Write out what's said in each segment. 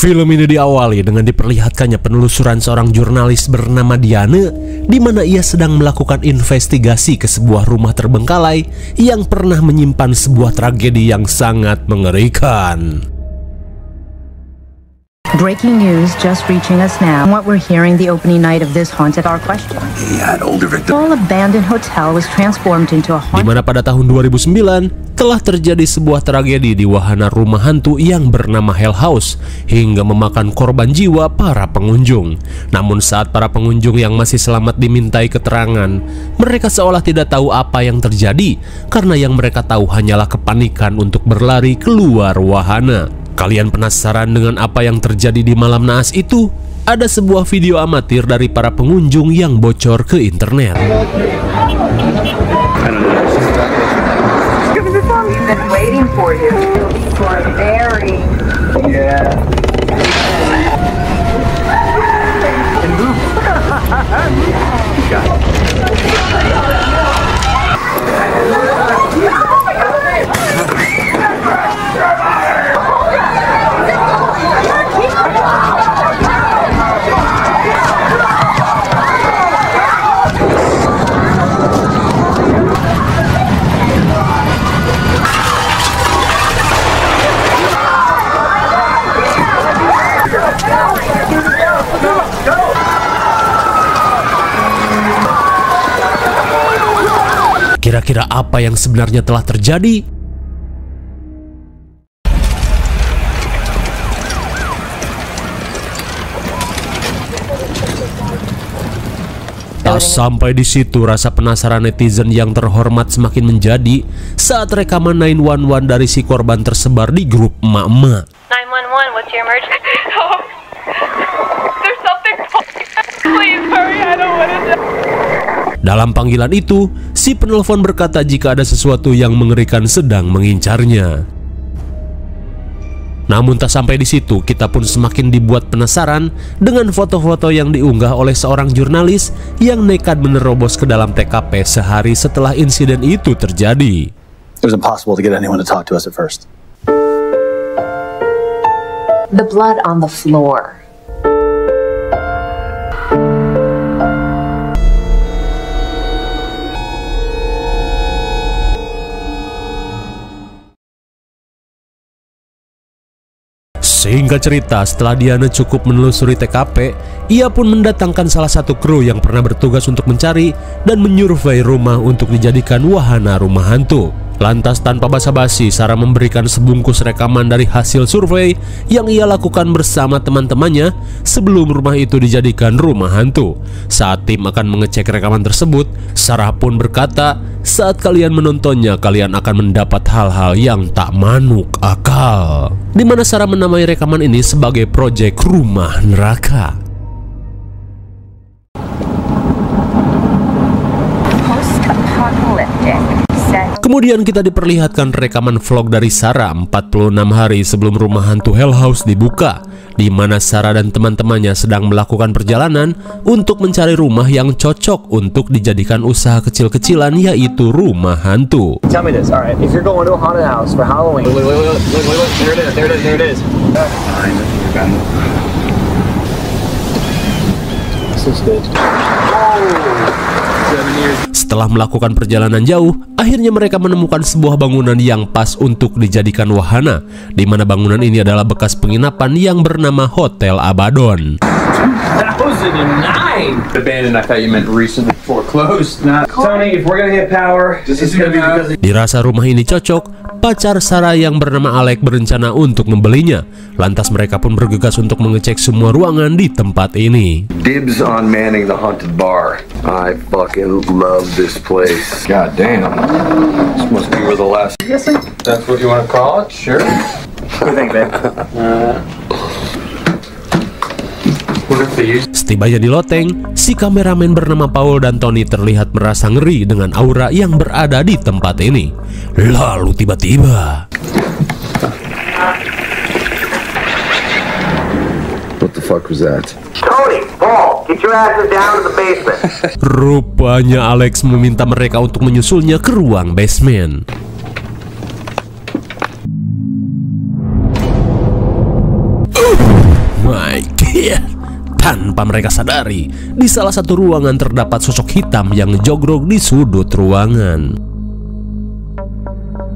Film ini diawali dengan diperlihatkannya penelusuran seorang jurnalis bernama Diane, di mana ia sedang melakukan investigasi ke sebuah rumah terbengkalai yang pernah menyimpan sebuah tragedi yang sangat mengerikan. Breaking news just reaching us now. What we're hearing, the opening night of this haunted our question. An older victim. All abandoned hotel was transformed into a Di haunted. mana pada tahun 2009 telah terjadi sebuah tragedi di wahana rumah hantu yang bernama Hell House hingga memakan korban jiwa para pengunjung. Namun saat para pengunjung yang masih selamat dimintai keterangan, mereka seolah tidak tahu apa yang terjadi karena yang mereka tahu hanyalah kepanikan untuk berlari keluar wahana. Kalian penasaran dengan apa yang terjadi di malam naas itu? Ada sebuah video amatir dari para pengunjung yang bocor ke internet. Kira-kira apa yang sebenarnya telah terjadi? Tak sampai di situ, rasa penasaran netizen yang terhormat semakin menjadi saat rekaman 911 dari si korban tersebar di grup emak-emak. 911, what's your emergency? Oh, there's something wrong. Please hurry, I don't want to die. Dalam panggilan itu, si penelpon berkata jika ada sesuatu yang mengerikan sedang mengincarnya. Namun tak sampai di situ, kita pun semakin dibuat penasaran dengan foto-foto yang diunggah oleh seorang jurnalis yang nekat menerobos ke dalam TKP sehari setelah insiden itu terjadi. It was impossible to get anyone to talk to us at first. The blood on the floor. Singkat cerita, setelah Diane cukup menelusuri TKP, ia pun mendatangkan salah satu kru yang pernah bertugas untuk mencari dan menyurvei rumah untuk dijadikan wahana rumah hantu. Lantas tanpa basa-basi, Sarah memberikan sebungkus rekaman dari hasil survei yang ia lakukan bersama teman-temannya sebelum rumah itu dijadikan rumah hantu. Saat tim akan mengecek rekaman tersebut, Sarah pun berkata, saat kalian menontonnya, kalian akan mendapat hal-hal yang tak manuk akal. Di mana Sarah menamai rekaman ini sebagai proyek rumah neraka. Kemudian kita diperlihatkan rekaman vlog dari Sarah 46 hari sebelum rumah hantu Hell House dibuka, di mana Sarah dan teman-temannya sedang melakukan perjalanan untuk mencari rumah yang cocok untuk dijadikan usaha kecil-kecilan, yaitu rumah hantu. Tell me this, all right, if you're going to a haunted house for Halloween. Look, there it is. This is good. Setelah melakukan perjalanan jauh, akhirnya mereka menemukan sebuah bangunan yang pas untuk dijadikan wahana, di mana bangunan ini adalah bekas penginapan yang bernama Hotel Abaddon. Abandoned, I thought you meant recently foreclosed. Tony, if we're gonna hit power, this is gonna be because Dirasa rumah ini cocok, pacar Sarah yang bernama Alec berencana untuk membelinya. Lantas mereka pun bergegas untuk mengecek semua ruangan di tempat ini. Dibs on manning the haunted bar. I fucking love this place. God damn. This must be where the last. That's what you want to call it? Sure. What do you think, babe? Setibanya di loteng, si kameramen bernama Paul dan Tony terlihat merasa ngeri dengan aura yang berada di tempat ini. Lalu tiba-tiba, What the fuck was that? Tony, Paul, get your asses down to the basement. rupanya Alex meminta mereka untuk menyusulnya ke ruang basement. Tanpa mereka sadari, di salah satu ruangan terdapat sosok hitam yang jogrok di sudut ruangan.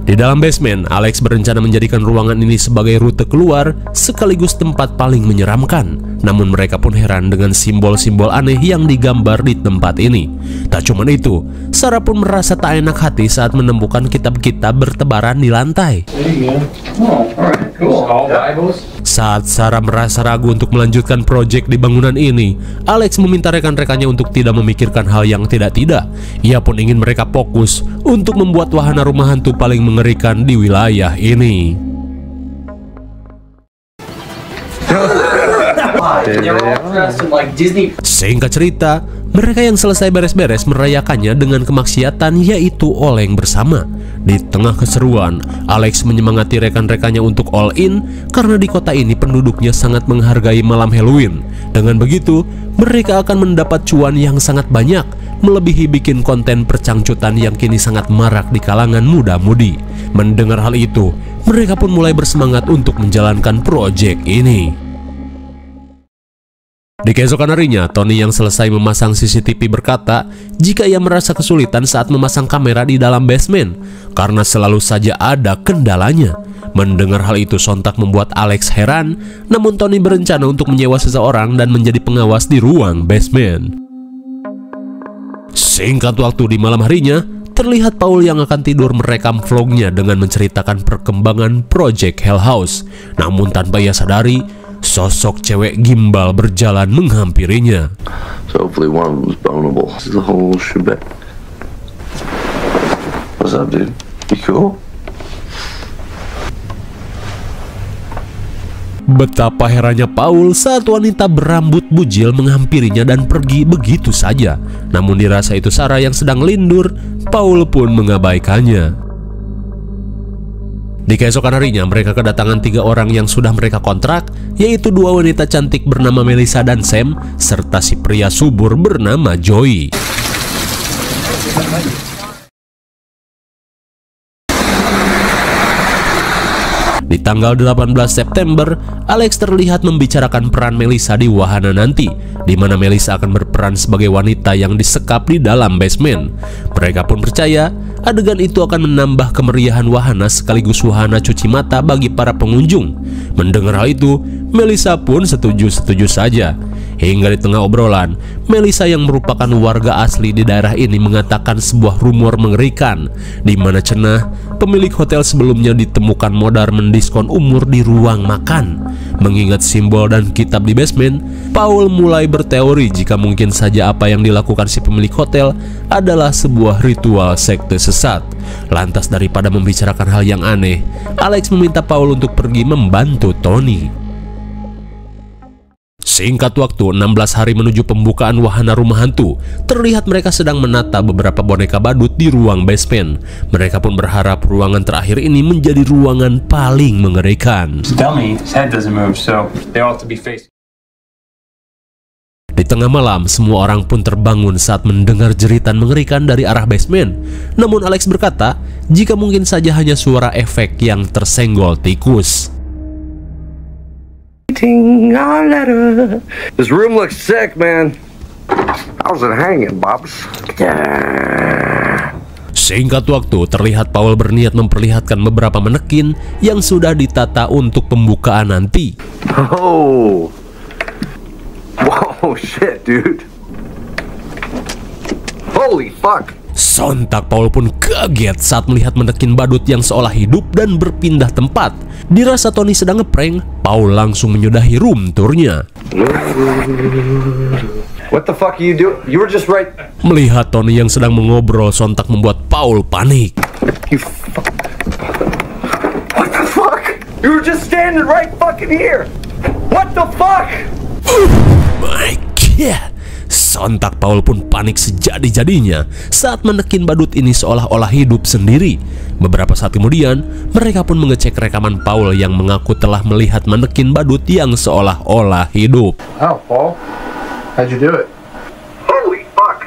Di dalam basement, Alex berencana menjadikan ruangan ini sebagai rute keluar sekaligus tempat paling menyeramkan. Namun mereka pun heran dengan simbol-simbol aneh yang digambar di tempat ini. Tak cuma itu, Sarah pun merasa tak enak hati saat menemukan kitab-kitab bertebaran di lantai. Saat Sarah merasa ragu untuk melanjutkan proyek di bangunan ini, Alex meminta rekan-rekannya untuk tidak memikirkan hal yang tidak-tidak. Ia pun ingin mereka fokus untuk membuat wahana rumah hantu paling mengerikan di wilayah ini. Singkat cerita, mereka yang selesai beres-beres merayakannya dengan kemaksiatan, yaitu oleng bersama. Di tengah keseruan, Alex menyemangati rekan-rekannya untuk all in karena di kota ini penduduknya sangat menghargai malam Halloween. Dengan begitu, mereka akan mendapat cuan yang sangat banyak, melebihi bikin konten percangcutan yang kini sangat marak di kalangan muda-mudi. Mendengar hal itu, mereka pun mulai bersemangat untuk menjalankan proyek ini. Di keesokan harinya, Tony yang selesai memasang CCTV berkata jika ia merasa kesulitan saat memasang kamera di dalam basement karena selalu saja ada kendalanya. Mendengar hal itu sontak membuat Alex heran, namun Tony berencana untuk menyewa seseorang dan menjadi pengawas di ruang basement. Singkat waktu di malam harinya, terlihat Paul yang akan tidur merekam vlognya dengan menceritakan perkembangan proyek Hell House. Namun tanpa ia sadari, sosok cewek gimbal berjalan menghampirinya. So hopefully one of them is bonable. This is the whole shebang. What's up, dude? You cool? Betapa herannya Paul saat wanita berambut bujil menghampirinya dan pergi begitu saja. Namun dirasa itu Sarah yang sedang lindur, Paul pun mengabaikannya. Di keesokan harinya, mereka kedatangan 3 orang yang sudah mereka kontrak, yaitu 2 wanita cantik bernama Melissa dan Sam, serta si pria subur bernama Joey. Di tanggal 18 September, Alex terlihat membicarakan peran Melissa di wahana nanti, di mana Melissa akan berperan sebagai wanita yang disekap di dalam basement. Mereka pun percaya adegan itu akan menambah kemeriahan wahana sekaligus wahana cuci mata bagi para pengunjung. Mendengar hal itu, Melissa pun setuju-setuju saja. Hingga di tengah obrolan, Melissa yang merupakan warga asli di daerah ini mengatakan sebuah rumor mengerikan, di mana cenah pemilik hotel sebelumnya ditemukan modar mendiskon umur di ruang makan. Mengingat simbol dan kitab di basement, Paul mulai berteori jika mungkin saja apa yang dilakukan si pemilik hotel adalah sebuah ritual sekte sesat. Lantas daripada membicarakan hal yang aneh, Alex meminta Paul untuk pergi membantu Tony. Singkat waktu, 16 hari menuju pembukaan wahana rumah hantu, terlihat mereka sedang menata beberapa boneka badut di ruang basement. Mereka pun berharap ruangan terakhir ini menjadi ruangan paling mengerikan. Di tengah malam, semua orang pun terbangun saat mendengar jeritan mengerikan dari arah basement. Namun Alex berkata, jika mungkin saja hanya suara efek yang tersenggol tikus. This room looks sick, man. How's it hanging, Bobs? Singkat waktu, terlihat Paul berniat memperlihatkan beberapa manekin yang sudah ditata untuk pembukaan nanti. Oh, wow, shit, dude. Holy fuck. Sontak Paul pun kaget saat melihat manekin badut yang seolah hidup dan berpindah tempat. Dirasa Tony sedang ngeprank, Paul langsung menyudahi room tournya. What the fuck you do? You were just right. Melihat Tony yang sedang mengobrol sontak membuat Paul panik. You fuck. What the fuck? You were just standing right fucking here. What the fuck? My God. Sontak Paul pun panik sejadi-jadinya saat manekin badut ini seolah-olah hidup sendiri. Beberapa saat kemudian, mereka pun mengecek rekaman Paul yang mengaku telah melihat manekin badut yang seolah-olah hidup. Oh, Paul, how'd you do it? Holy fuck.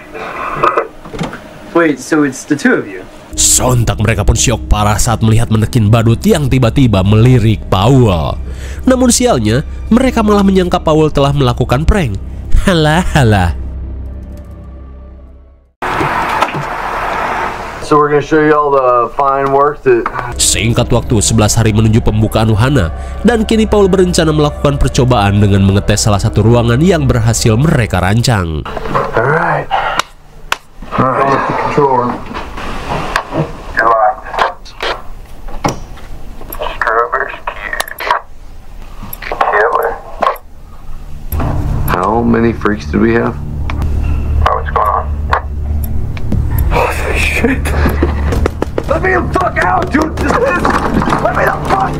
Wait, so it's the two of you? Sontak mereka pun syok parah saat melihat manekin badut yang tiba-tiba melirik Paul. Namun sialnya, mereka malah menyangka Paul telah melakukan prank. Halah. So we're gonna show you all the fine work that... Singkat waktu 11 hari menuju pembukaan wahana, dan kini Paul berencana melakukan percobaan dengan mengetes salah satu ruangan yang berhasil mereka rancang. Alright. Alright, the control room. You're locked. Scrubber's cute. Killer. How many freaks did we have? Oh, what's going on? Holy shit. Let me the fuck out, dude! Let me the fuck!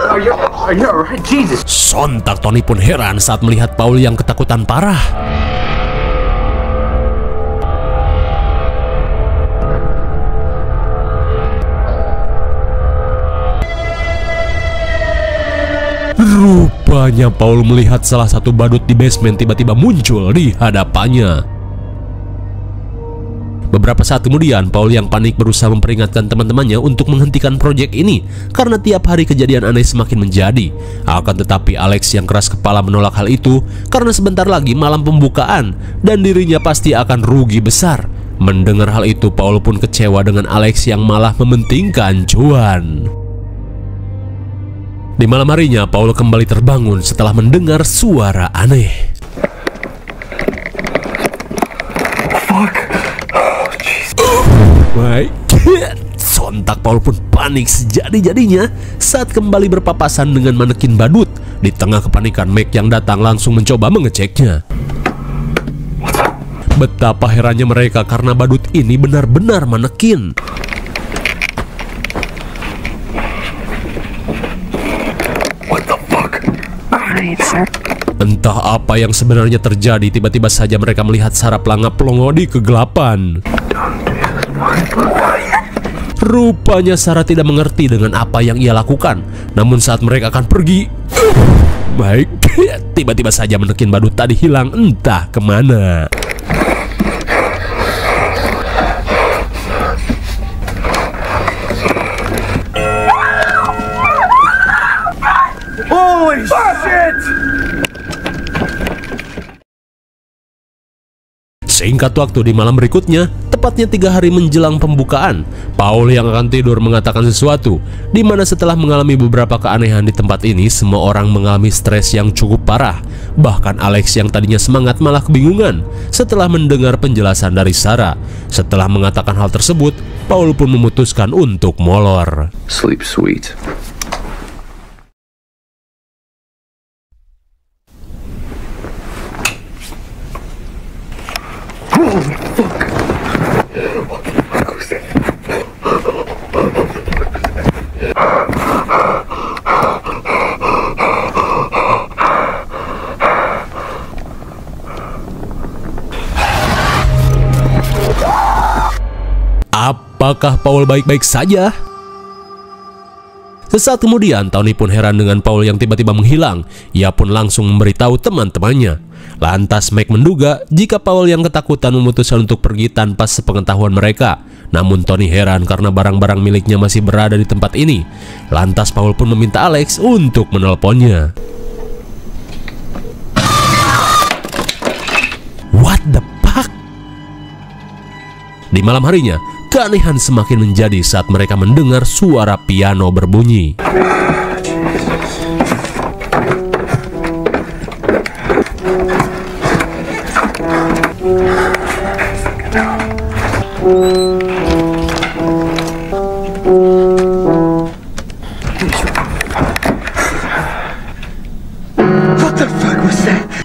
Are you alright? Jesus! Sontak Tony pun heran saat melihat Paul yang ketakutan parah. Rupanya Paul melihat salah satu badut di basement tiba-tiba muncul di hadapannya. Beberapa saat kemudian, Paul yang panik berusaha memperingatkan teman-temannya untuk menghentikan proyek ini karena tiap hari kejadian aneh semakin menjadi. Akan tetapi Alex yang keras kepala menolak hal itu karena sebentar lagi malam pembukaan dan dirinya pasti akan rugi besar. Mendengar hal itu, Paul pun kecewa dengan Alex yang malah mementingkan cuan. Di malam harinya, Paul kembali terbangun setelah mendengar suara aneh. My God. Sontak Paul pun panik sejadi-jadinya saat kembali berpapasan dengan manekin badut. Di tengah kepanikan, Mac yang datang langsung mencoba mengeceknya. Betapa herannya mereka karena badut ini benar-benar manekin. What the fuck? Alright, sir. Entah apa yang sebenarnya terjadi, tiba-tiba saja mereka melihat Sarah pelangap-pelongo di kegelapan. Rupanya Sarah tidak mengerti dengan apa yang ia lakukan. Namun saat mereka akan pergi, baik, tiba-tiba saja manekin badut tadi hilang entah kemana. Holy shit! Singkat waktu di malam berikutnya, tepatnya 3 hari menjelang pembukaan, Paul yang akan tidur mengatakan sesuatu, di mana setelah mengalami beberapa keanehan di tempat ini, semua orang mengalami stres yang cukup parah. Bahkan Alex yang tadinya semangat malah kebingungan setelah mendengar penjelasan dari Sarah. Setelah mengatakan hal tersebut, Paul pun memutuskan untuk molor. Sleep sweet. Holy fuck! What the fuck was that? Apakah Paul baik-baik saja? Sesaat kemudian, Tony pun heran dengan Paul yang tiba-tiba menghilang. Ia pun langsung memberitahu teman-temannya. Lantas Mac menduga jika Paul yang ketakutan memutuskan untuk pergi tanpa sepengetahuan mereka. Namun Tony heran karena barang-barang miliknya masih berada di tempat ini. Lantas Paul pun meminta Alex untuk menelponnya. What the fuck? Di malam harinya, keanehan semakin menjadi saat mereka mendengar suara piano berbunyi.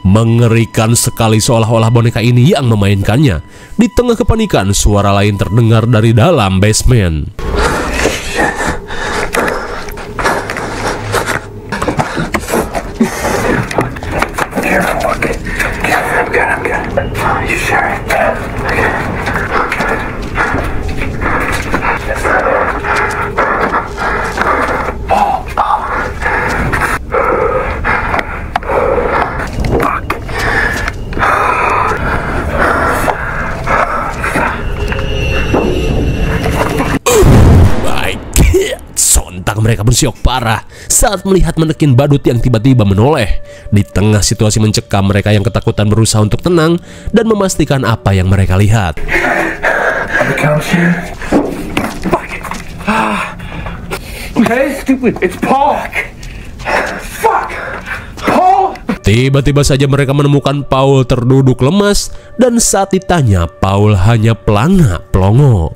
Mengerikan sekali, seolah-olah boneka ini yang memainkannya. Di tengah kepanikan, suara lain terdengar dari dalam basement. mereka pun syok parah saat melihat manekin badut yang tiba-tiba menoleh. Di tengah situasi mencekam, mereka yang ketakutan berusaha untuk tenang dan memastikan apa yang mereka lihat. Okay, stupid. It's Paul. Fuck. Paul. Tiba-tiba saja mereka menemukan Paul terduduk lemas dan saat ditanya, Paul hanya pelana pelongo.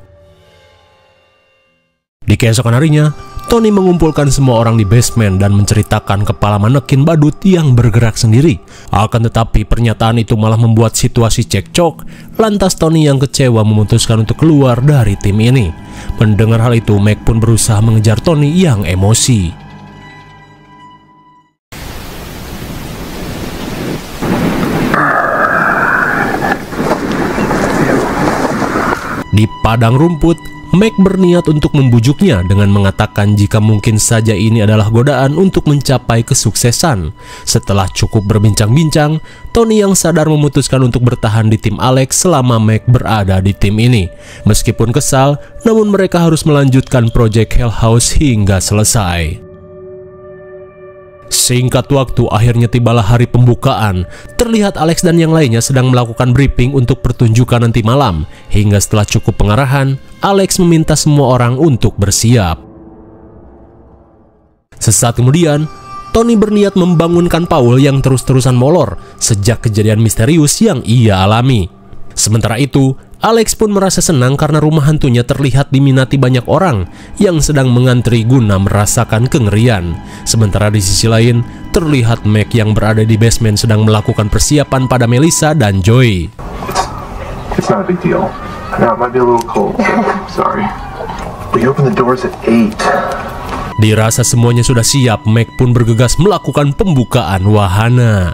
Di keesokan harinya, Tony mengumpulkan semua orang di basement dan menceritakan kepala manekin badut yang bergerak sendiri. Akan tetapi pernyataan itu malah membuat situasi cekcok. Lantas Tony yang kecewa memutuskan untuk keluar dari tim ini. Mendengar hal itu, Meg pun berusaha mengejar Tony yang emosi. Di padang rumput, Meg berniat untuk membujuknya dengan mengatakan jika mungkin saja ini adalah godaan untuk mencapai kesuksesan. Setelah cukup berbincang-bincang, Tony yang sadar memutuskan untuk bertahan di tim Alex selama Meg berada di tim ini. Meskipun kesal, namun mereka harus melanjutkan proyek Hell House hingga selesai. Singkat waktu, akhirnya tibalah hari pembukaan. Terlihat Alex dan yang lainnya sedang melakukan briefing untuk pertunjukan nanti malam. Hingga setelah cukup pengarahan, Alex meminta semua orang untuk bersiap. Sesaat kemudian, Tony berniat membangunkan Paul yang terus-terusan molor sejak kejadian misterius yang ia alami. Sementara itu, Alex pun merasa senang karena rumah hantunya terlihat diminati banyak orang yang sedang mengantri guna merasakan kengerian. Sementara di sisi lain, terlihat Meg yang berada di basement sedang melakukan persiapan pada Melissa dan Joey. It's not a big deal. No, it might be a little cold. Sorry. We open the doors at 8. Dirasa semuanya sudah siap, Meg pun bergegas melakukan pembukaan wahana.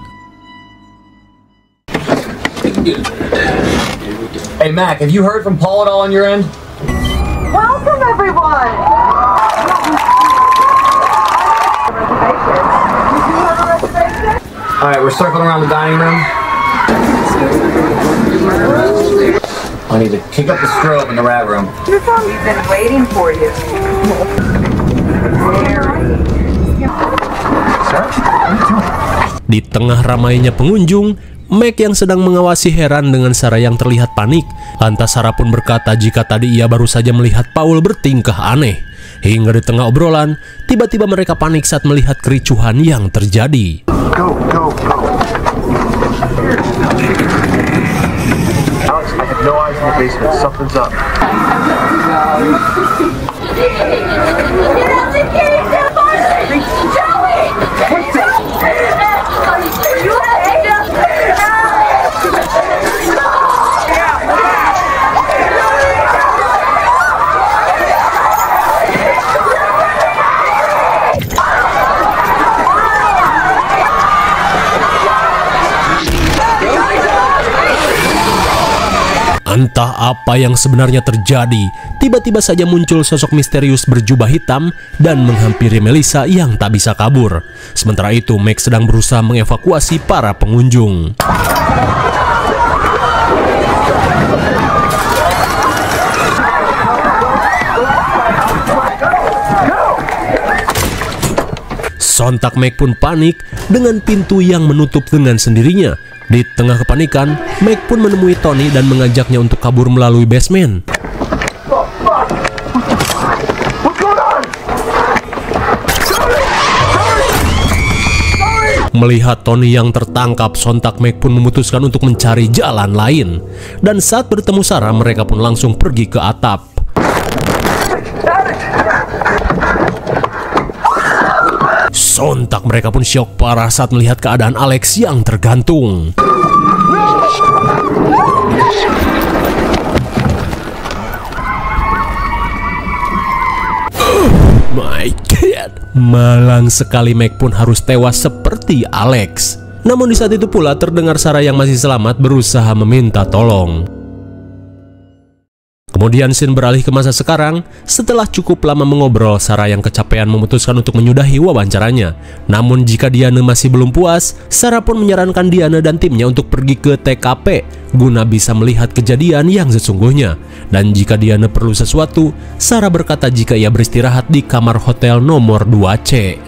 Hey, Mac, have you heard from Paul at all on your end? Welcome, everyone! Alright, we're circling around the dining room. I need to kick up the strobe in the rat room. We've been waiting for you. Di tengah ramainya pengunjung, Meg yang sedang mengawasi heran dengan Sarah yang terlihat panik. Lantas Sarah pun berkata jika tadi ia baru saja melihat Paul bertingkah aneh. Hingga di tengah obrolan, tiba-tiba mereka panik saat melihat kericuhan yang terjadi. Go, go, go. Alex, I have no eyes in the basement. Something's up. Entah apa yang sebenarnya terjadi, tiba-tiba saja muncul sosok misterius berjubah hitam dan menghampiri Melissa yang tak bisa kabur. Sementara itu, Meg sedang berusaha mengevakuasi para pengunjung. Sontak Meg pun panik dengan pintu yang menutup dengan sendirinya. Di tengah kepanikan, Meg pun menemui Tony dan mengajaknya untuk kabur melalui basement. Melihat Tony yang tertangkap, sontak Meg pun memutuskan untuk mencari jalan lain. Dan saat bertemu Sarah, mereka pun langsung pergi ke atap. Sontak mereka pun syok parah saat melihat keadaan Alex yang tergantung. Oh my god. Malang sekali, Meg pun harus tewas seperti Alex. Namun di saat itu pula terdengar Sarah yang masih selamat berusaha meminta tolong. Kemudian scene beralih ke masa sekarang. Setelah cukup lama mengobrol, Sarah yang kecapean memutuskan untuk menyudahi wawancaranya. Namun jika Diana masih belum puas, Sarah pun menyarankan Diana dan timnya untuk pergi ke TKP guna bisa melihat kejadian yang sesungguhnya. Dan jika Diana perlu sesuatu, Sarah berkata jika ia beristirahat di kamar hotel nomor 2C.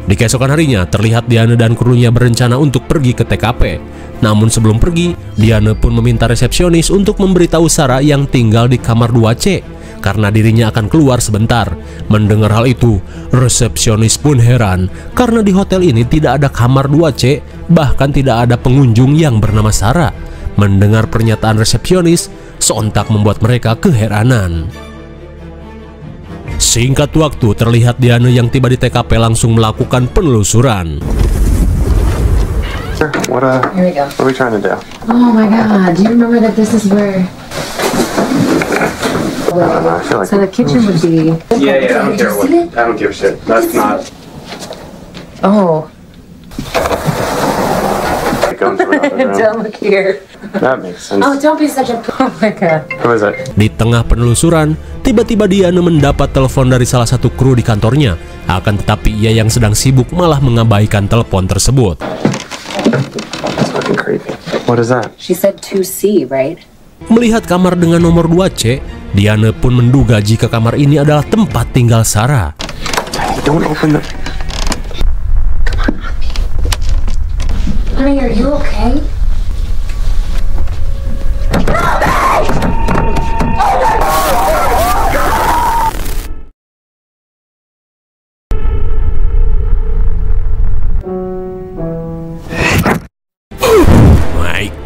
Di keesokan harinya, terlihat Diana dan krunya berencana untuk pergi ke TKP. Namun sebelum pergi, Diana pun meminta resepsionis untuk memberitahu Sarah yang tinggal di kamar 2C, karena dirinya akan keluar sebentar. Mendengar hal itu, resepsionis pun heran, karena di hotel ini tidak ada kamar 2C, bahkan tidak ada pengunjung yang bernama Sarah. Mendengar pernyataan resepsionis, sontak membuat mereka keheranan. Singkat waktu, terlihat Diana yang tiba di TKP langsung melakukan penelusuran. Sir, what are we trying to do? Oh my god, do you remember that this is where... I feel like... So the kitchen would be... Yeah, I don't care what... I don't give a shit. That's not... Oh. Go into another room. Don't look here. That makes sense. Oh, don't be such a... Oh my god. Who is it? Di tengah penelusuran, tiba-tiba Diana mendapat telepon dari salah satu kru di kantornya. Akan tetapi ia yang sedang sibuk malah mengabaikan telepon tersebut. That's fucking creepy. What is that? She said 2C, right? Melihat kamar dengan nomor 2C, Diana pun menduga jika kamar ini adalah tempat tinggal Sarah. Don't open the... Honey, are you okay? My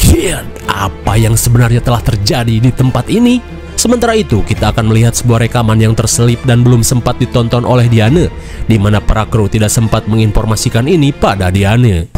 God, apa yang sebenarnya telah terjadi di tempat ini? Sementara itu, kita akan melihat sebuah rekaman yang terselip dan belum sempat ditonton oleh Diana, di mana para kru tidak sempat menginformasikan ini pada Diana.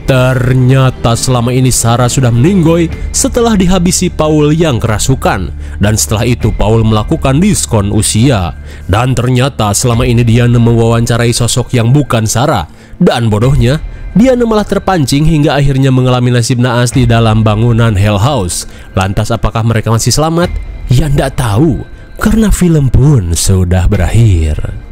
Ternyata selama ini Sarah sudah meninggoy setelah dihabisi Paul yang kerasukan. Dan setelah itu Paul melakukan diskon usia. Dan ternyata selama ini Diana mewawancarai sosok yang bukan Sarah. Dan bodohnya, Diana malah terpancing hingga akhirnya mengalami nasib naas di dalam bangunan Hell House. Lantas apakah mereka masih selamat? Ya ndak tahu, karena film pun sudah berakhir.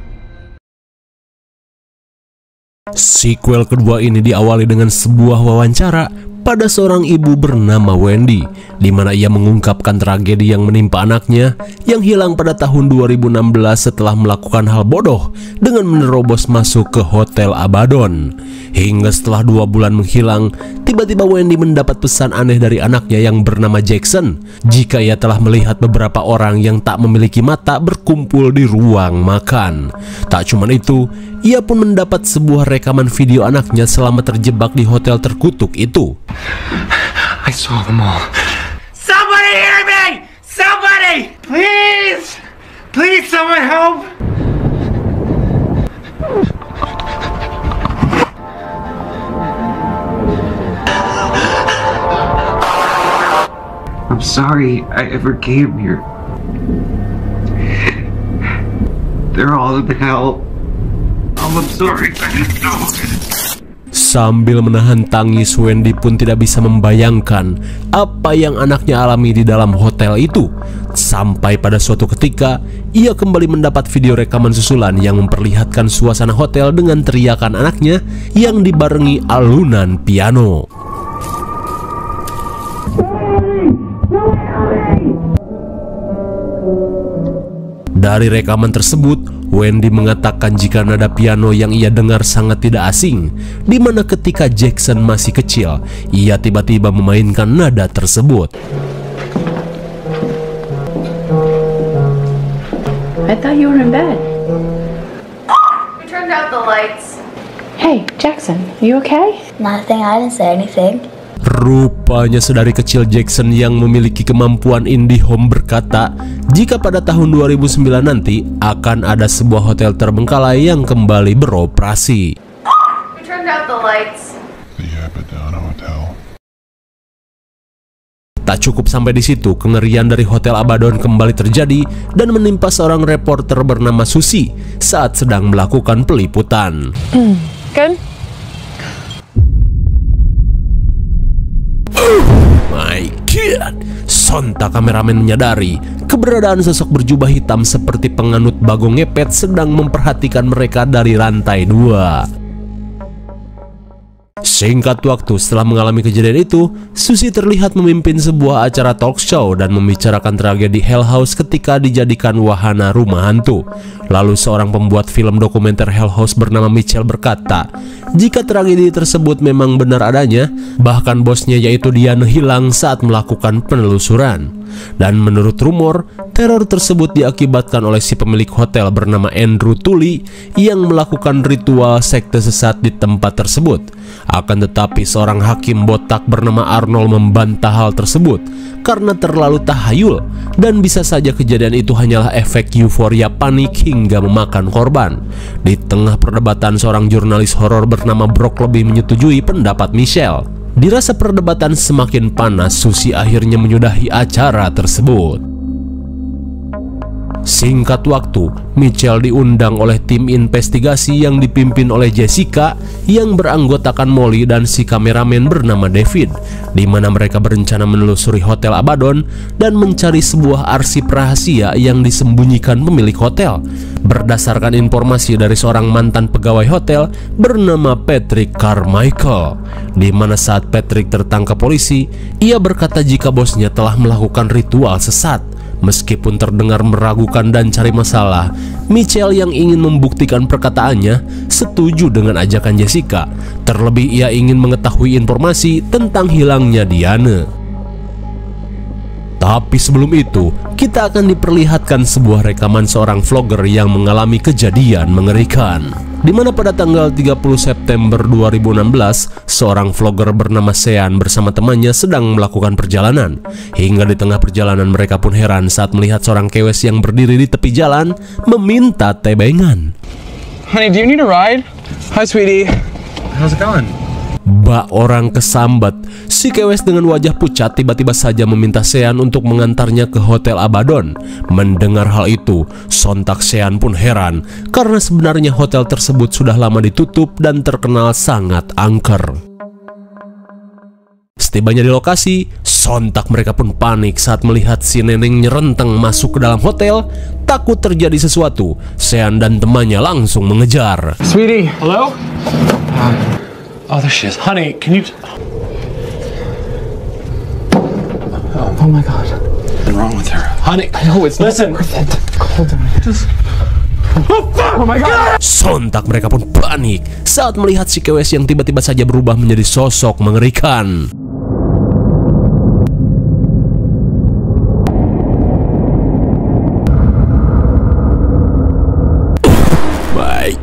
Sequel kedua ini diawali dengan sebuah wawancara pada seorang ibu bernama Wendy, di mana ia mengungkapkan tragedi yang menimpa anaknya yang hilang pada tahun 2016 setelah melakukan hal bodoh dengan menerobos masuk ke Hotel Abaddon. Hingga setelah 2 bulan menghilang, tiba-tiba Wendy mendapat pesan aneh dari anaknya yang bernama Jackson, jika ia telah melihat beberapa orang yang tak memiliki mata berkumpul di ruang makan. Tak cuma itu, ia pun mendapat sebuah rekaman video anaknya selama terjebak di hotel terkutuk itu. I saw them all. Somebody hear me! Somebody! Please! Please, someone help! I'm sorry I ever came here. They're all in hell. I'm sorry, I didn't know. Sambil menahan tangis, Wendy pun tidak bisa membayangkan apa yang anaknya alami di dalam hotel itu. Sampai pada suatu ketika, ia kembali mendapat video rekaman susulan yang memperlihatkan suasana hotel dengan teriakan anaknya yang dibarengi alunan piano. Dari rekaman tersebut, Wendy mengatakan jika nada piano yang ia dengar sangat tidak asing, di mana ketika Jackson masih kecil, ia tiba-tiba memainkan nada tersebut. I thought you were in bed. We turned out the lights. Hey, Jackson, you okay? Nothing, I didn't say anything. Rupanya sedari kecil Jackson yang memiliki kemampuan IndiHome berkata jika pada tahun 2009 nanti akan ada sebuah hotel terbengkalai yang kembali beroperasi. We turned out the lights. Tak cukup sampai di situ, kengerian dari Hotel Abaddon kembali terjadi dan menimpa seorang reporter bernama Susie saat sedang melakukan peliputan. Good. My God, sontak kameramen menyadari keberadaan sosok berjubah hitam seperti penganut bagong ngepet sedang memperhatikan mereka dari lantai 2. Singkat waktu setelah mengalami kejadian itu, Susie terlihat memimpin sebuah acara talk show dan membicarakan tragedi Hell House ketika dijadikan wahana rumah hantu. Lalu seorang pembuat film dokumenter Hell House bernama Mitchell berkata, jika tragedi tersebut memang benar adanya, bahkan bosnya yaitu Diane hilang saat melakukan penelusuran. Dan menurut rumor, teror tersebut diakibatkan oleh si pemilik hotel bernama Andrew Tully yang melakukan ritual sekte sesat di tempat tersebut. Akan tetapi seorang hakim botak bernama Arnold membantah hal tersebut karena terlalu tahayul dan bisa saja kejadian itu hanyalah efek euforia panik hingga memakan korban. Di tengah perdebatan, seorang jurnalis horor bernama Brock lebih menyetujui pendapat Michelle. Dirasa perdebatan semakin panas, Susie akhirnya menyudahi acara tersebut. Singkat waktu, Mitchell diundang oleh tim investigasi yang dipimpin oleh Jessica yang beranggotakan Molly dan si kameramen bernama David, di mana mereka berencana menelusuri Hotel Abaddon dan mencari sebuah arsip rahasia yang disembunyikan pemilik hotel. Berdasarkan informasi dari seorang mantan pegawai hotel bernama Patrick Carmichael, di mana saat Patrick tertangkap polisi, ia berkata jika bosnya telah melakukan ritual sesat. Meskipun terdengar meragukan dan cari masalah, Mitchell yang ingin membuktikan perkataannya setuju dengan ajakan Jessica. Terlebih ia ingin mengetahui informasi tentang hilangnya Diane. Tapi sebelum itu, kita akan diperlihatkan sebuah rekaman seorang vlogger yang mengalami kejadian mengerikan, di mana pada tanggal 30 September 2016, seorang vlogger bernama Sean bersama temannya sedang melakukan perjalanan. Hingga di tengah perjalanan mereka pun heran saat melihat seorang kewes yang berdiri di tepi jalan meminta tebengan. Honey, do you need a ride? Hi, sweetie. How's it going? Bak orang kesambat, si kewes dengan wajah pucat tiba-tiba saja meminta Sean untuk mengantarnya ke Hotel Abaddon. Mendengar hal itu, sontak Sean pun heran karena sebenarnya hotel tersebut sudah lama ditutup dan terkenal sangat angker. Setibanya di lokasi, sontak mereka pun panik saat melihat si neneng nyerenteng masuk ke dalam hotel. Takut terjadi sesuatu, Sean dan temannya langsung mengejar. Sweetie, hello? Oh, there she is. Honey, can you... Oh my God. What's wrong with her? Honey, I know it's listen. Not worth it. Hold on. Just... Oh, fuck! Oh my God! Sontak mereka pun panik saat melihat si kewes yang tiba-tiba saja berubah menjadi sosok mengerikan. Baik,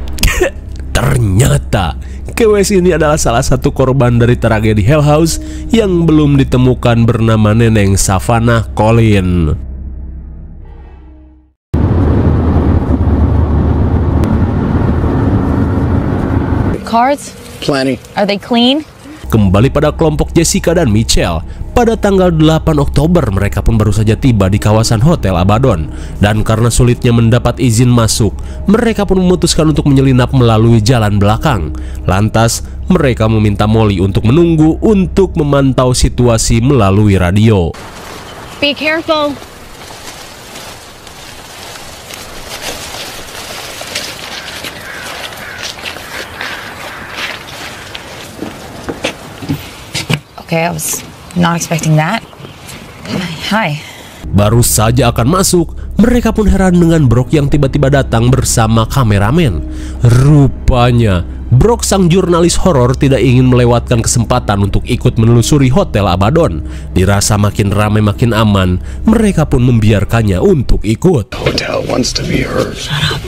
ternyata kewes ini adalah salah satu korban dari tragedi Hell House yang belum ditemukan bernama Neneng Savannah Colin. Cards? Plenty. Are they clean? Kembali pada kelompok Jessica dan Mitchell, pada tanggal 8 Oktober mereka pun baru saja tiba di kawasan Hotel Abaddon. Dan karena sulitnya mendapat izin masuk, mereka pun memutuskan untuk menyelinap melalui jalan belakang. Lantas, mereka meminta Molly untuk menunggu untuk memantau situasi melalui radio. Be careful. Okay, I was not expecting that. Hi. Baru saja akan masuk, mereka pun heran dengan Brock yang tiba-tiba datang bersama kameramen. Rupanya, Brock sang jurnalis horor tidak ingin melewatkan kesempatan untuk ikut menelusuri Hotel Abaddon. Dirasa makin ramai makin aman, mereka pun membiarkannya untuk ikut. Hotel wants to be heard. Shut up.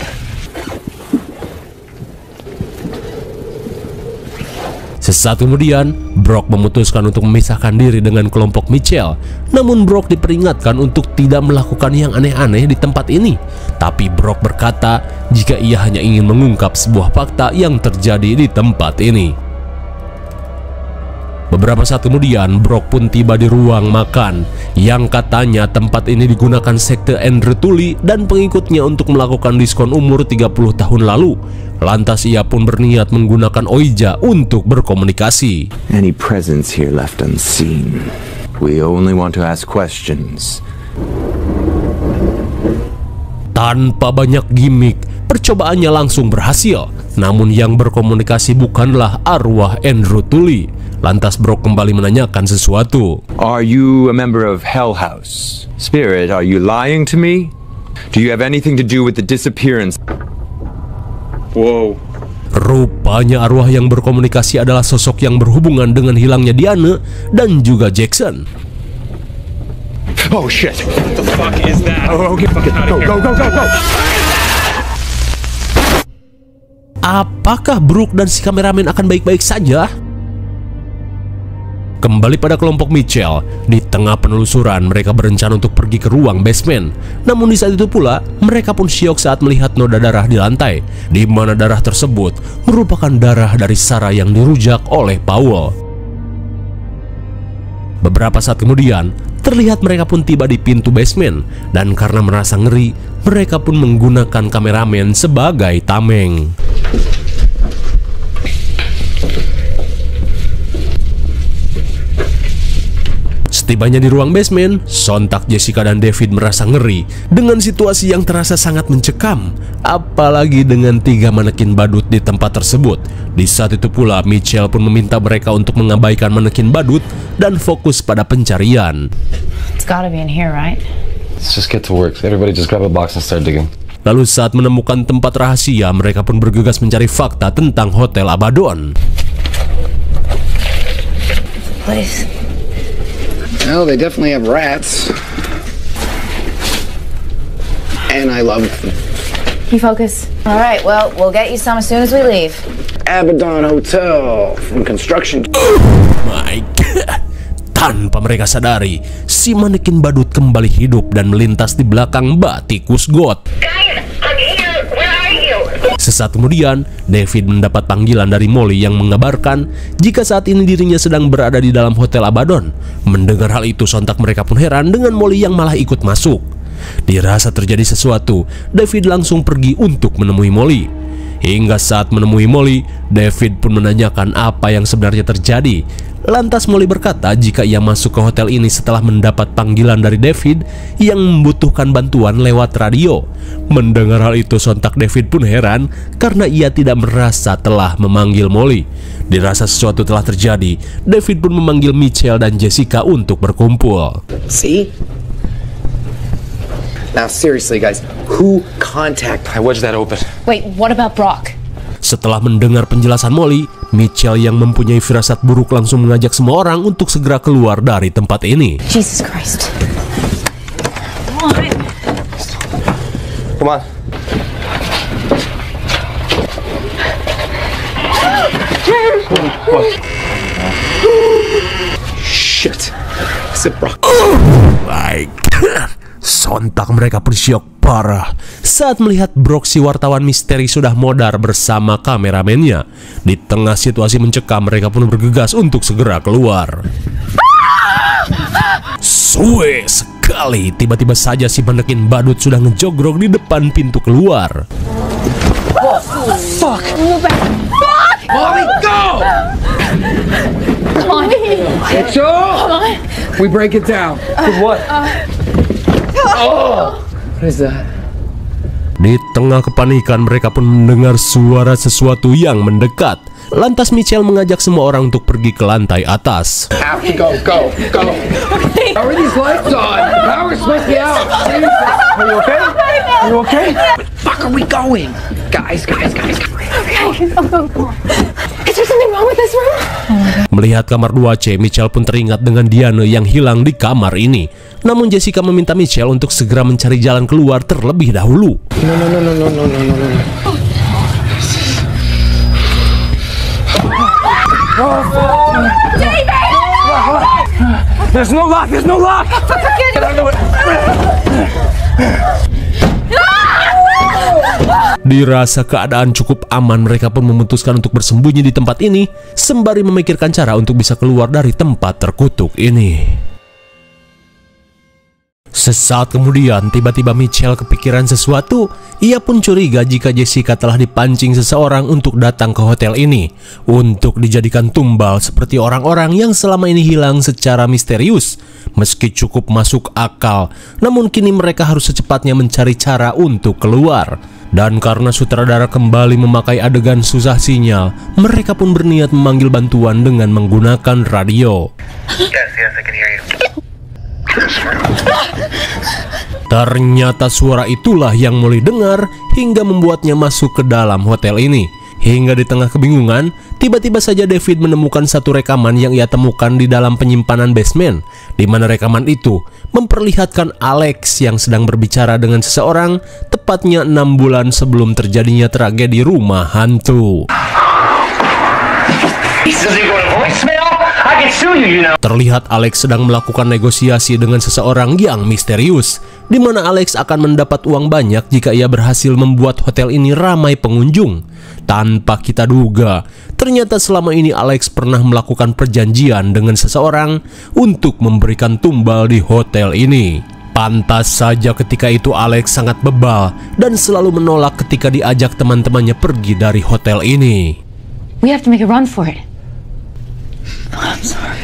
Sesaat kemudian, Brock memutuskan untuk memisahkan diri dengan kelompok Mitchell. Namun Brock diperingatkan untuk tidak melakukan yang aneh-aneh di tempat ini. Tapi Brock berkata jika ia hanya ingin mengungkap sebuah fakta yang terjadi di tempat ini. Beberapa saat kemudian, Brock pun tiba di ruang makan yang katanya tempat ini digunakan sekte Andrew Tully dan pengikutnya untuk melakukan diskon umur 30 tahun lalu. Lantas ia pun berniat menggunakan Ouija untuk berkomunikasi. Any presence here left unseen. We only want to ask questions. Tanpa banyak gimmick, percobaannya langsung berhasil. Namun yang berkomunikasi bukanlah arwah Andrew Tully. Lantas Brock kembali menanyakan sesuatu. Are you a member of Hell House? Spirit, are you lying to me? Do you have anything to do with the disappearance? Wow. Rupanya arwah yang berkomunikasi adalah sosok yang berhubungan dengan hilangnya Diane dan juga Jackson. Oh shit. What the fuck is that? Oh, okay, fuck it. Go. Apakah Brooke dan si kameramen akan baik-baik saja? Kembali pada kelompok Mitchell, di tengah penelusuran mereka berencana untuk pergi ke ruang basement. Namun di saat itu pula, mereka pun syok saat melihat noda darah di lantai, di mana darah tersebut merupakan darah dari Sarah yang dirujak oleh Powell. Beberapa saat kemudian, terlihat mereka pun tiba di pintu basement, dan karena merasa ngeri, mereka pun menggunakan kameramen sebagai tameng. Setibanya di ruang basement, sontak Jessica dan David merasa ngeri dengan situasi yang terasa sangat mencekam, apalagi dengan 3 manekin badut di tempat tersebut. Di saat itu pula, Mitchell pun meminta mereka untuk mengabaikan manekin badut dan fokus pada pencarian. It's gotta be in here, right? Let's just get to work. Everybody just grab a box and start digging. Lalu saat menemukan tempat rahasia, mereka pun bergegas mencari fakta tentang Hotel Abaddon. Please. Well, they definitely have rats. And I love them. You focus. All right, well, we'll get you some as soon as we leave. Abaddon Hotel from construction. My God. Tanpa mereka sadari, si manekin badut kembali hidup dan melintas di belakang Mbak Tikus Got. Sesaat kemudian, David mendapat panggilan dari Molly yang mengabarkan jika saat ini dirinya sedang berada di dalam Hotel Abaddon. Mendengar hal itu, sontak mereka pun heran dengan Molly yang malah ikut masuk. Dirasa terjadi sesuatu, David langsung pergi untuk menemui Molly. Hingga saat menemui Molly, David pun menanyakan apa yang sebenarnya terjadi. Lantas Molly berkata jika ia masuk ke hotel ini setelah mendapat panggilan dari David yang membutuhkan bantuan lewat radio. Mendengar hal itu, sontak David pun heran karena ia tidak merasa telah memanggil Molly. Dirasa sesuatu telah terjadi, David pun memanggil Mitchell dan Jessica untuk berkumpul. See? Now seriously guys, who contact? I wedged that open. Wait, what about Brock? Setelah mendengar penjelasan Molly, Mitchell yang mempunyai firasat buruk langsung mengajak semua orang untuk segera keluar dari tempat ini. Jesus Christ. Come on. Shit. Is it Brock? My God. Sontak mereka pun syok parah saat melihat Brock, si wartawan misteri, sudah modar bersama kameramennya. Di tengah situasi mencekam, mereka pun bergegas untuk segera keluar. Suwe sekali, tiba-tiba saja si manekin badut sudah ngejogrok di depan pintu keluar. Fuck! Molly, go! Come on. Mitchell! Come on. We break it down. With what? Oh! What is that? Di tengah kepanikan, mereka pun mendengar suara sesuatu yang mendekat. Lantas Mitchell mengajak semua orang untuk pergi ke lantai atas. Have to go. How are these lights on? Power's supposed to be out. Are you okay? Are you okay? Where the fuck are we going? Guys. Is there something wrong with this room? Melihat kamar 2C, Mitchell pun teringat dengan Diane yang hilang di kamar ini. Namun Jessica meminta Mitchell untuk segera mencari jalan keluar terlebih dahulu. No. There's no lock. There's no lock. Get out of it. Dirasa keadaan cukup aman, mereka pun memutuskan untuk bersembunyi di tempat ini sembari memikirkan cara untuk bisa keluar dari tempat terkutuk ini. Sesaat kemudian, tiba-tiba Michelle kepikiran sesuatu. Ia pun curiga jika Jessica telah dipancing seseorang untuk datang ke hotel ini untuk dijadikan tumbal seperti orang-orang yang selama ini hilang secara misterius. Meski cukup masuk akal, namun kini mereka harus secepatnya mencari cara untuk keluar. Dan karena sutradara kembali memakai adegan susah sinyal, mereka pun berniat memanggil bantuan dengan menggunakan radio. Yes, I can hear you. Ternyata suara itulah yang Molly dengar hingga membuatnya masuk ke dalam hotel ini. Hingga di tengah kebingungan, tiba-tiba saja David menemukan satu rekaman yang ia temukan di dalam penyimpanan basement, di mana rekaman itu memperlihatkan Alex yang sedang berbicara dengan seseorang tepatnya 6 bulan sebelum terjadinya tragedi rumah hantu. Terlihat Alex sedang melakukan negosiasi dengan seseorang yang misterius, di mana Alex akan mendapat uang banyak jika ia berhasil membuat hotel ini ramai pengunjung. Tanpa kita duga, ternyata selama ini Alex pernah melakukan perjanjian dengan seseorang untuk memberikan tumbal di hotel ini. Pantas saja ketika itu Alex sangat bebal dan selalu menolak ketika diajak teman-temannya pergi dari hotel ini. We have to make a run for it. I'm sorry.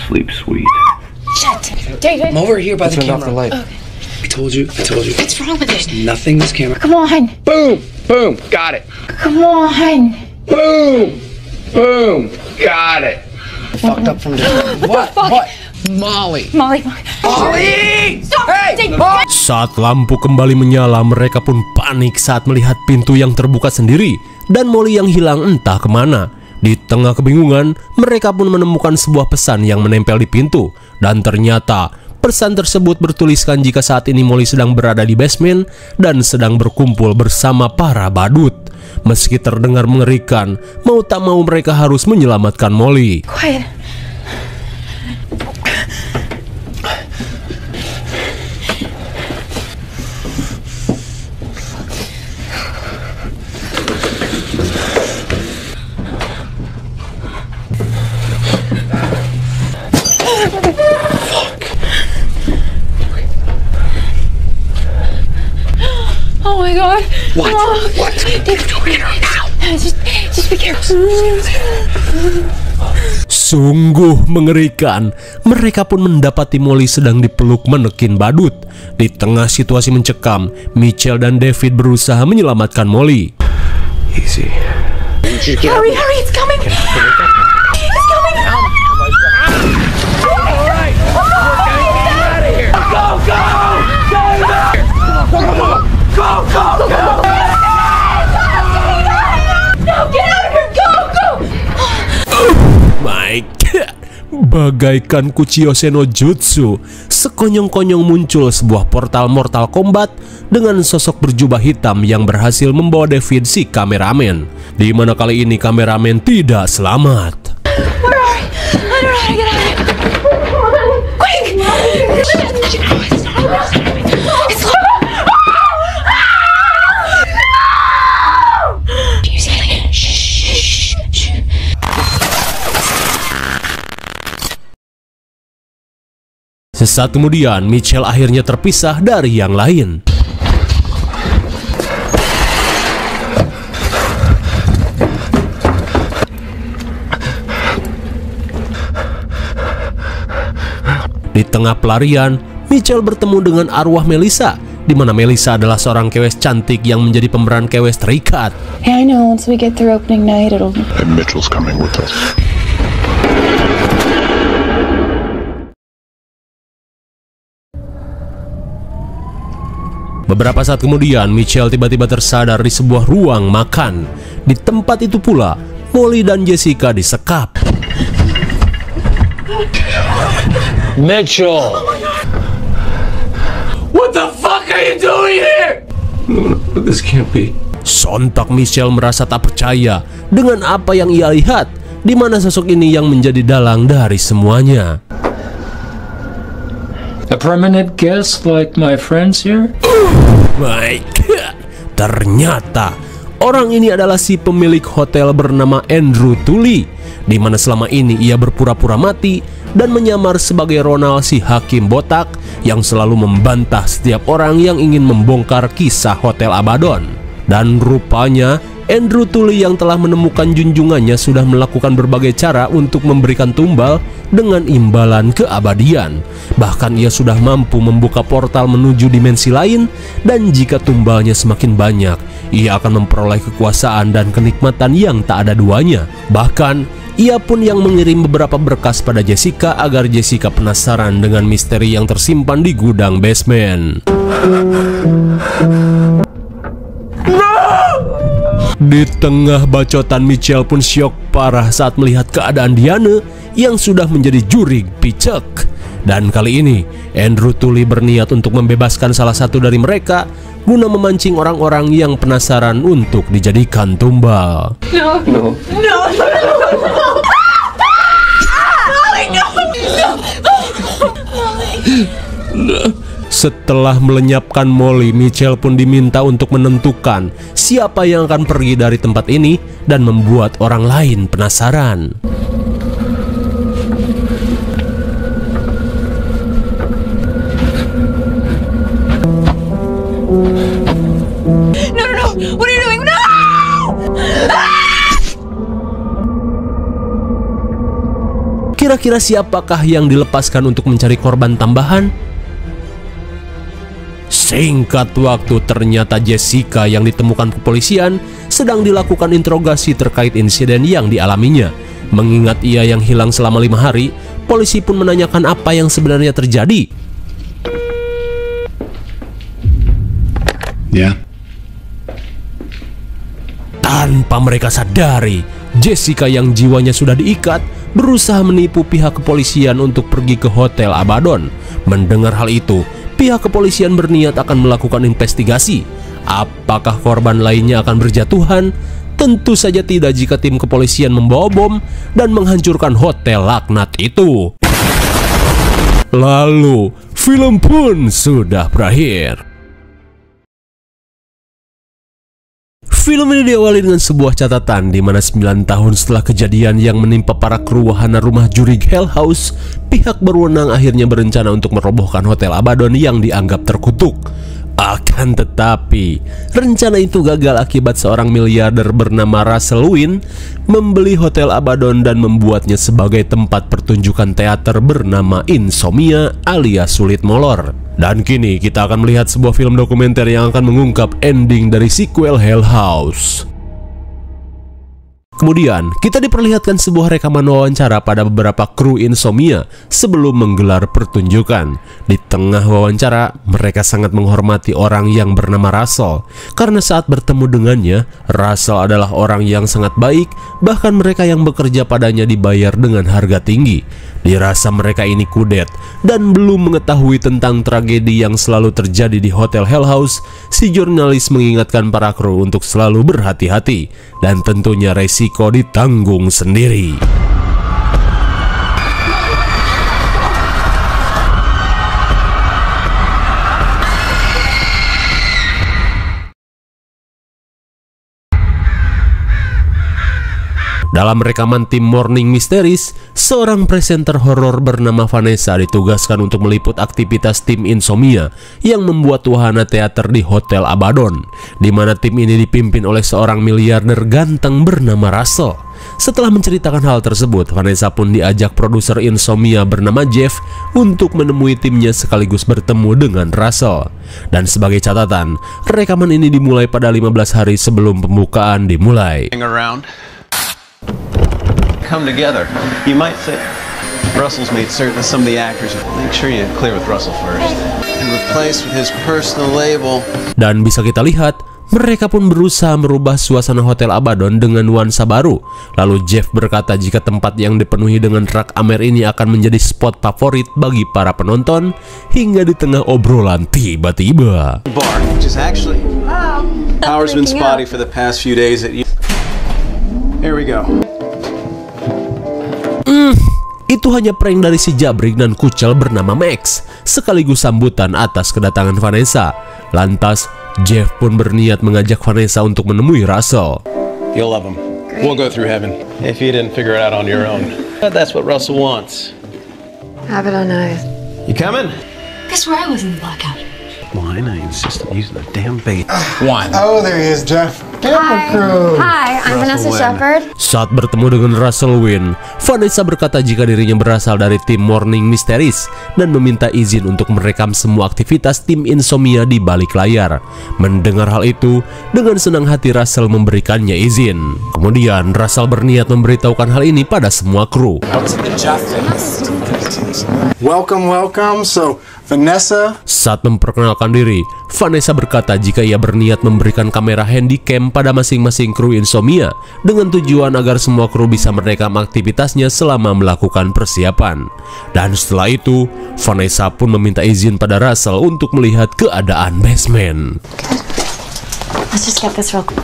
Sleep sweet. Shit. David. I'm over here by the Turn off camera. the light. Okay. I told you. What's wrong with it? Nothing this camera. Come on. Boom! Boom! Got it. Come on. Boom! Boom! Got it. Fucked up from the... What? What? Molly. Molly. Molly! Stop! Hey! David. Saat lampu kembali menyala, mereka pun panik saat melihat pintu yang terbuka sendiri dan Molly yang hilang entah kemana. Di tengah kebingungan, mereka pun menemukan sebuah pesan yang menempel di pintu. Dan ternyata, pesan tersebut bertuliskan jika saat ini Molly sedang berada di basement dan sedang berkumpul bersama para badut. Meski terdengar mengerikan, mau tak mau mereka harus menyelamatkan Molly. Quiet. Oh my God! What? Oh, What? David, just be careful. Sungguh mengerikan. Mereka pun mendapati Molly sedang dipeluk manekin badut. Di tengah situasi mencekam, Michelle dan David berusaha menyelamatkan Molly. Easy. Hurry, hurry! It's coming! It's coming! Alright! Get out of here! Go! Go! Go! Go! Go! No, get out of here! Go! Go! My God, bagaikan Kuchiyose no Jutsu, sekonyong-konyong muncul sebuah portal Mortal Kombat dengan sosok berjubah hitam yang berhasil membawa David si kameramen, di mana kali ini kameramen tidak selamat. Where are we? I don't know how to get out of here. Quick! It's Sesaat kemudian, Michelle akhirnya terpisah dari yang lain. Di tengah pelarian, Michelle bertemu dengan arwah Melissa, di mana Melissa adalah seorang kewes cantik yang menjadi pemeran kewes terikat. Hey, I know once we get through opening night, it'll... And Mitchell's coming with us. Beberapa saat kemudian, Michelle tiba-tiba tersadar di sebuah ruang makan. Di tempat itu pula, Molly dan Jessica disekap. Mitchell! What the fuck are you doing here? This can't be. Sontak Michelle merasa tak percaya dengan apa yang ia lihat, di mana sosok ini yang menjadi dalang dari semuanya. A permanent guest like my friends here? My God, ternyata orang ini adalah si pemilik hotel bernama Andrew Tully, di mana selama ini ia berpura-pura mati dan menyamar sebagai Ronald, si hakim botak yang selalu membantah setiap orang yang ingin membongkar kisah Hotel Abaddon. Dan rupanya Andrew Tully yang telah menemukan junjungannya sudah melakukan berbagai cara untuk memberikan tumbal dengan imbalan keabadian. Bahkan ia sudah mampu membuka portal menuju dimensi lain, dan jika tumbalnya semakin banyak, ia akan memperoleh kekuasaan dan kenikmatan yang tak ada duanya. Bahkan ia pun yang mengirim beberapa berkas pada Jessica agar Jessica penasaran dengan misteri yang tersimpan di gudang basement. Di tengah bacotan, Michelle pun syok parah saat melihat keadaan Diane yang sudah menjadi jurig picek. Dan kali ini Andrew Tully berniat untuk membebaskan salah satu dari mereka guna memancing orang-orang yang penasaran untuk dijadikan tumbal. No. No. No. No. Setelah melenyapkan Molly, Michelle pun diminta untuk menentukan siapa yang akan pergi dari tempat ini dan membuat orang lain penasaran. No. What are you doing? No! Kira-kira siapakah yang dilepaskan untuk mencari korban tambahan? Singkat waktu, ternyata Jessica yang ditemukan kepolisian sedang dilakukan interogasi terkait insiden yang dialaminya. Mengingat ia yang hilang selama 5 hari, polisi pun menanyakan apa yang sebenarnya terjadi. Ya. Tanpa mereka sadari, Jessica yang jiwanya sudah diikat berusaha menipu pihak kepolisian untuk pergi ke Hotel Abaddon. Mendengar hal itu, pihak kepolisian berniat akan melakukan investigasi. Apakah korban lainnya akan berjatuhan? Tentu saja tidak jika tim kepolisian membawa bom dan menghancurkan hotel laknat itu. Lalu, film pun sudah berakhir. Film ini diawali dengan sebuah catatan di mana 9 tahun setelah kejadian yang menimpa para kru wahana rumah juri Hell House, pihak berwenang akhirnya berencana untuk merobohkan Hotel Abaddon yang dianggap terkutuk. Akan tetapi, rencana itu gagal akibat seorang miliarder bernama Russell Wynn membeli Hotel Abaddon dan membuatnya sebagai tempat pertunjukan teater bernama Insomnia alias Sulit Molor. Dan kini kita akan melihat sebuah film dokumenter yang akan mengungkap ending dari sequel Hell House. Kemudian, kita diperlihatkan sebuah rekaman wawancara pada beberapa kru Insomnia sebelum menggelar pertunjukan. Di tengah wawancara, mereka sangat menghormati orang yang bernama Russell, karena saat bertemu dengannya, Russell adalah orang yang sangat baik, bahkan mereka yang bekerja padanya dibayar dengan harga tinggi. Dirasa mereka ini kudet dan belum mengetahui tentang tragedi yang selalu terjadi di Hotel Hell House. Si jurnalis mengingatkan para kru untuk selalu berhati-hati dan tentunya resiko ditanggung sendiri. Dalam rekaman tim Morning Mysteries, seorang presenter horor bernama Vanessa ditugaskan untuk meliput aktivitas tim Insomnia yang membuat wahana teater di Hotel Abaddon, di mana tim ini dipimpin oleh seorang miliarder ganteng bernama Russell. Setelah menceritakan hal tersebut, Vanessa pun diajak produser Insomnia bernama Jeff untuk menemui timnya sekaligus bertemu dengan Russell. Dan sebagai catatan, rekaman ini dimulai pada 15 hari sebelum pembukaan dimulai. Come together. You might say Russell's made certain that some of the actors make sure you clear with Russell first and replace with his personal label. Dan bisa kita lihat, Mereka pun berusaha merubah suasana Hotel Abaddon dengan nuansa baru. Lalu Jeff berkata jika tempat yang dipenuhi dengan rak Amer ini akan menjadi spot favorit bagi para penonton. Hingga di tengah obrolan tiba-tiba Power's been spotty for the past few days at you. Here we go. Itu hanya prank dari si Jabrik dan Kucel bernama Max, sekaligus sambutan atas kedatangan Vanessa. Lantas, Jeff pun berniat mengajak Vanessa untuk menemui Russell. You'll love him. We'll go through heaven if you didn't figure it out on your own. But that's what Russell wants. Have it on ice. You coming? Guess where I was in the blackout? Wine, I insist on using the damn bait. Wine. Oh, there he is, Jeff. Hi, I'm Vanessa Shepherd. Saat bertemu dengan Russell Wynn, Vanessa berkata jika dirinya berasal dari tim Morning Mysteries dan meminta izin untuk merekam semua aktivitas tim Insomnia di balik layar. Mendengar hal itu, dengan senang hati Russell memberikannya izin. Kemudian Russell berniat memberitahukan hal ini pada semua kru. Welcome. So, Vanessa. Saat memperkenalkan diri, Vanessa berkata jika ia berniat memberikan kamera handycam pada masing-masing kru Insomnia dengan tujuan agar semua kru bisa merekam aktivitasnya selama melakukan persiapan. Dan setelah itu, Vanessa pun meminta izin pada Russell untuk melihat keadaan basement. Let's just get this real quick.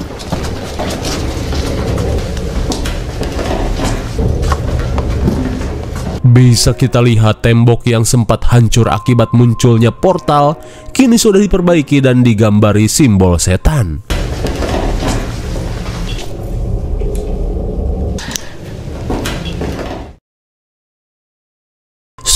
Bisa kita lihat tembok yang sempat hancur akibat munculnya portal kini sudah diperbaiki dan digambari simbol setan.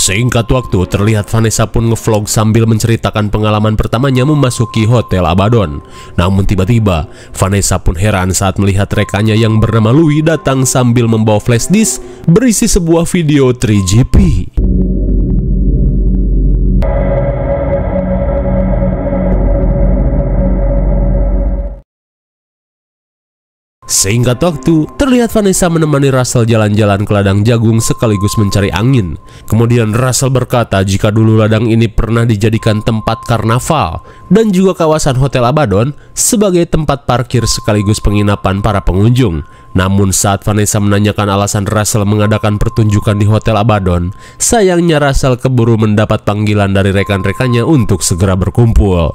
Singkat waktu, terlihat Vanessa pun ngevlog sambil menceritakan pengalaman pertamanya memasuki Hotel Abaddon. Namun tiba-tiba, Vanessa pun heran saat melihat rekannya yang bernama Louis datang sambil membawa flash disk berisi sebuah video 3GP. Singkat waktu, terlihat Vanessa menemani Russell jalan-jalan ke ladang jagung sekaligus mencari angin. Kemudian Russell berkata jika dulu ladang ini pernah dijadikan tempat karnaval dan juga kawasan Hotel Abaddon sebagai tempat parkir sekaligus penginapan para pengunjung. Namun saat Vanessa menanyakan alasan Russell mengadakan pertunjukan di Hotel Abaddon, sayangnya Russell keburu mendapat panggilan dari rekan-rekannya untuk segera berkumpul.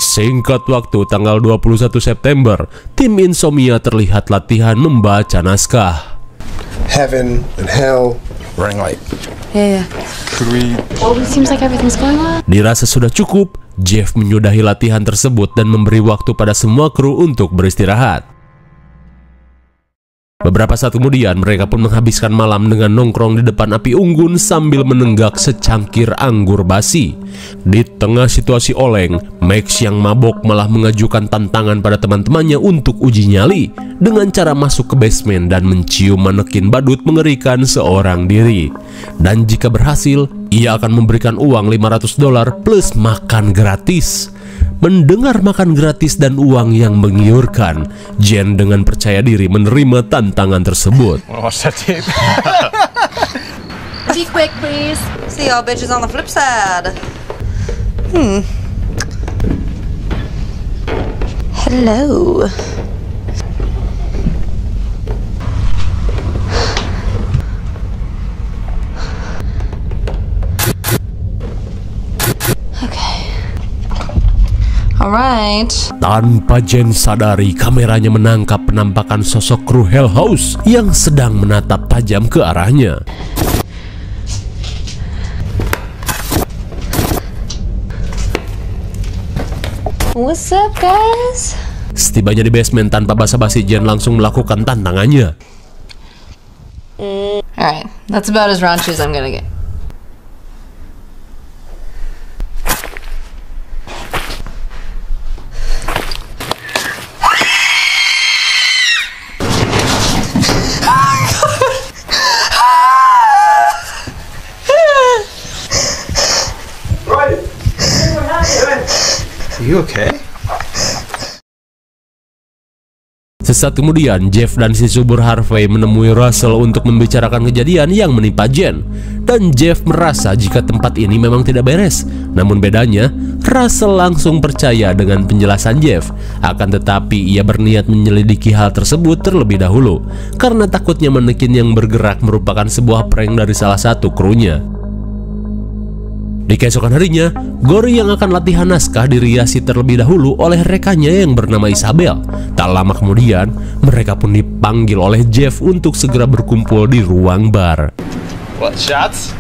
Singkat waktu, tanggal 21 September, tim Insomnia terlihat latihan membaca naskah. Heaven and hell, ring light. Yeah. Well, it seems like everything's going well. Dirasa sudah cukup, Jeff menyudahi latihan tersebut dan memberi waktu pada semua kru untuk beristirahat. Beberapa saat kemudian, mereka pun menghabiskan malam dengan nongkrong di depan api unggun sambil menenggak secangkir anggur basi. Di tengah situasi oleng, Max yang mabok malah mengajukan tantangan pada teman-temannya untuk uji nyali dengan cara masuk ke basement dan mencium manekin badut mengerikan seorang diri. Dan jika berhasil, ia akan memberikan uang $500 plus makan gratis. Mendengar makan gratis dan uang yang menggiurkan, Jen dengan percaya diri menerima tantangan tersebut. Watch that tape. Be quick, please. See y'all bitches on the flip side. Hello. Alright. Tanpa Jen sadari, kameranya menangkap penampakan sosok kru Hell House yang sedang menatap tajam ke arahnya. What's up, guys? Setibanya di basement, tanpa basa-basi Jen langsung melakukan tantangannya. Alright, that's about as raunchy as I'm gonna get. Are you okay? Sesaat kemudian, Jeff dan si subur Harvey menemui Russell untuk membicarakan kejadian yang menimpa Jen. Dan Jeff merasa jika tempat ini memang tidak beres. Namun bedanya, Russell langsung percaya dengan penjelasan Jeff. Akan tetapi ia berniat menyelidiki hal tersebut terlebih dahulu, karena takutnya manekin yang bergerak merupakan sebuah prank dari salah satu krunya. Di keesokan harinya, Gory yang akan latihan naskah diriasi terlebih dahulu oleh rekannya yang bernama Isabel. Tak lama kemudian, mereka pun dipanggil oleh Jeff untuk segera berkumpul di ruang bar. What, shots?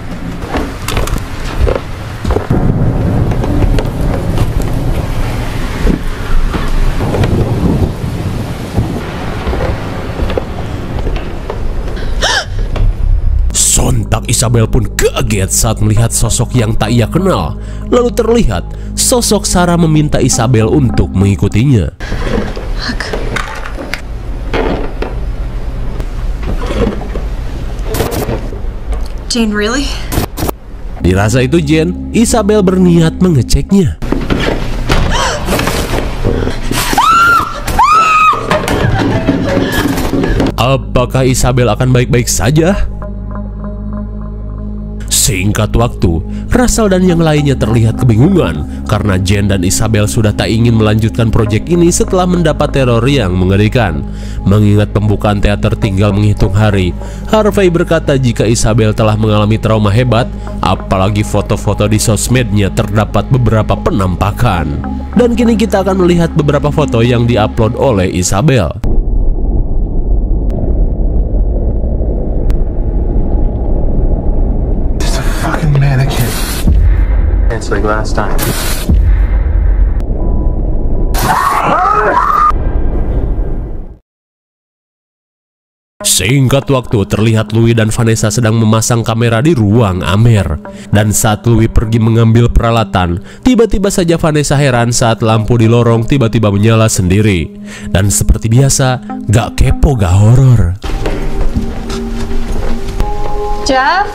Sontak Isabel pun kaget saat melihat sosok yang tak ia kenal. Lalu terlihat sosok Sarah meminta Isabel untuk mengikutinya. Jane, really? Dirasa itu Jane, Isabel berniat mengeceknya. Apakah Isabel akan baik-baik saja? Singkat waktu, Russell dan yang lainnya terlihat kebingungan karena Jane dan Isabel sudah tak ingin melanjutkan proyek ini setelah mendapat teror yang mengerikan. Mengingat pembukaan teater tinggal menghitung hari, Harvey berkata jika Isabel telah mengalami trauma hebat, apalagi foto-foto di sosmednya terdapat beberapa penampakan. Dan kini kita akan melihat beberapa foto yang diupload oleh Isabel. It's like last time. Singkat waktu terlihat Louis dan Vanessa sedang memasang kamera di ruang Amer. Dan saat Louis pergi mengambil peralatan, tiba-tiba saja Vanessa heran saat lampu di lorong tiba-tiba menyala sendiri. Dan seperti biasa, gak kepo gak horor. Jeff?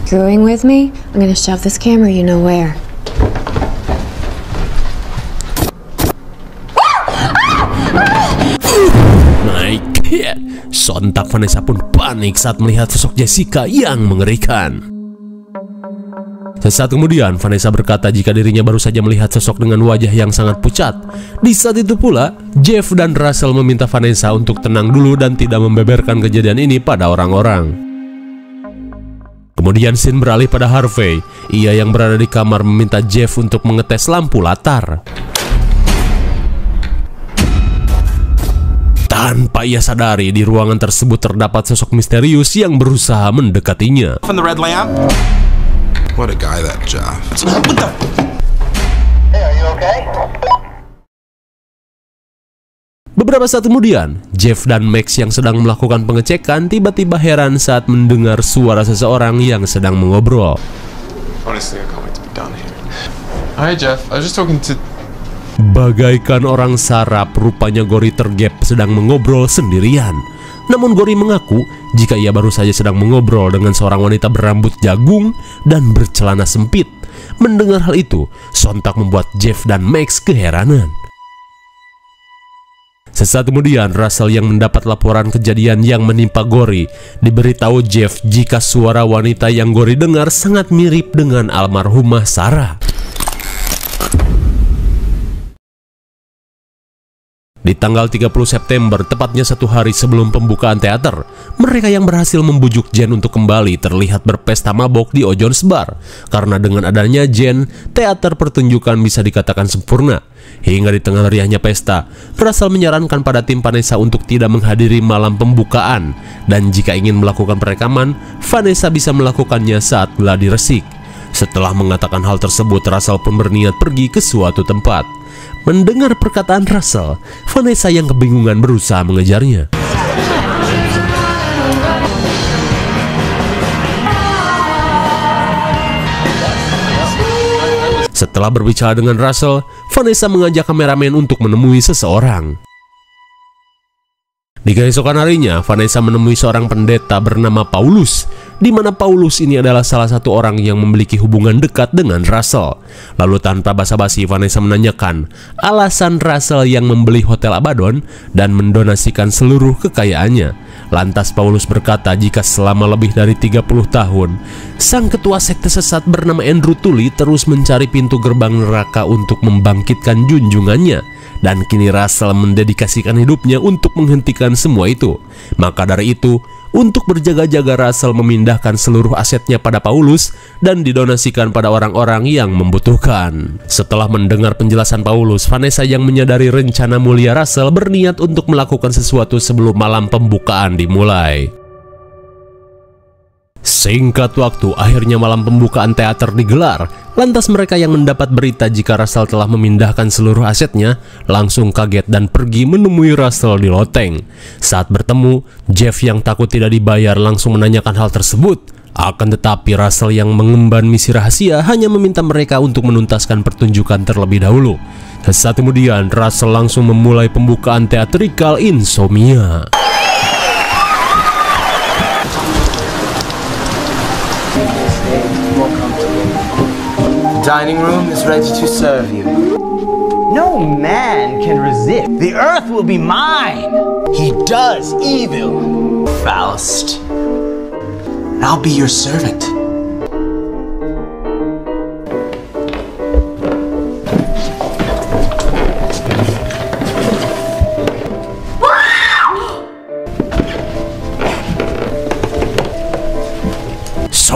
Going with me? I'm gonna shove this camera you know where. My God! Sontak Vanessa pun panik saat melihat sosok Jessica yang mengerikan. Sesaat kemudian, Vanessa berkata jika dirinya baru saja melihat sosok dengan wajah yang sangat pucat. Di saat itu pula, Jeff dan Russell meminta Vanessa untuk tenang dulu dan tidak membeberkan kejadian ini pada orang-orang. Kemudian scene beralih pada Harvey. Ia yang berada di kamar meminta Jeff untuk mengetes lampu latar. Tanpa ia sadari, di ruangan tersebut terdapat sosok misterius yang berusaha mendekatinya. From the red lamp? What a guy that Jeff. What the? Hey, are you okay? Beberapa saat kemudian, Jeff dan Max yang sedang melakukan pengecekan tiba-tiba heran saat mendengar suara seseorang yang sedang mengobrol. Honestly, I can't wait to be done here. Hi Jeff, I was just talking to... Bagaikan orang sarap, rupanya Gory tergap sedang mengobrol sendirian. Namun Gory mengaku jika ia baru saja sedang mengobrol dengan seorang wanita berambut jagung dan bercelana sempit. Mendengar hal itu, sontak membuat Jeff dan Max keheranan. Sesaat kemudian, Russell yang mendapat laporan kejadian yang menimpa Gory diberitahu Jeff jika suara wanita yang Gory dengar sangat mirip dengan almarhumah Sarah. Di tanggal 30 September, tepatnya 1 hari sebelum pembukaan teater, mereka yang berhasil membujuk Jen untuk kembali terlihat berpesta mabok di O'John's Bar. Karena dengan adanya Jen, teater pertunjukan bisa dikatakan sempurna. Hingga di tengah meriahnya pesta, Russell menyarankan pada tim Vanessa untuk tidak menghadiri malam pembukaan. Dan jika ingin melakukan perekaman, Vanessa bisa melakukannya saat gladi resik. Setelah mengatakan hal tersebut, Russell pun berniat pergi ke suatu tempat. Mendengar perkataan Russell, Vanessa yang kebingungan berusaha mengejarnya. Setelah berbicara dengan Russell, Vanessa mengajak kameramen untuk menemui seseorang. Di keesokan harinya, Vanessa menemui seorang pendeta bernama Paulus. di mana Paulus ini adalah salah satu orang yang memiliki hubungan dekat dengan Russell. Lalu tanpa basa-basi, Vanessa menanyakan alasan Russell yang membeli Hotel Abaddon dan mendonasikan seluruh kekayaannya. Lantas Paulus berkata jika selama lebih dari 30 tahun, sang ketua sekte sesat bernama Andrew Tully terus mencari pintu gerbang neraka untuk membangkitkan junjungannya. Dan kini Russell mendedikasikan hidupnya untuk menghentikan semua itu. Maka dari itu, untuk berjaga-jaga Russell memindahkan seluruh asetnya pada Paulus dan didonasikan pada orang-orang yang membutuhkan. Setelah mendengar penjelasan Paulus, Vanessa yang menyadari rencana mulia Russell berniat untuk melakukan sesuatu sebelum malam pembukaan dimulai. Singkat waktu, akhirnya malam pembukaan teater digelar. Lantas mereka yang mendapat berita jika Russell telah memindahkan seluruh asetnya langsung kaget dan pergi menemui Russell di loteng. Saat bertemu, Jeff yang takut tidak dibayar langsung menanyakan hal tersebut. Akan tetapi Russell yang mengemban misi rahasia hanya meminta mereka untuk menuntaskan pertunjukan terlebih dahulu. Sesaat kemudian, Russell langsung memulai pembukaan teatrikal Insomnia. Dining room is ready to serve you. No man can resist. The earth will be mine. He does evil. Faust. I'll be your servant.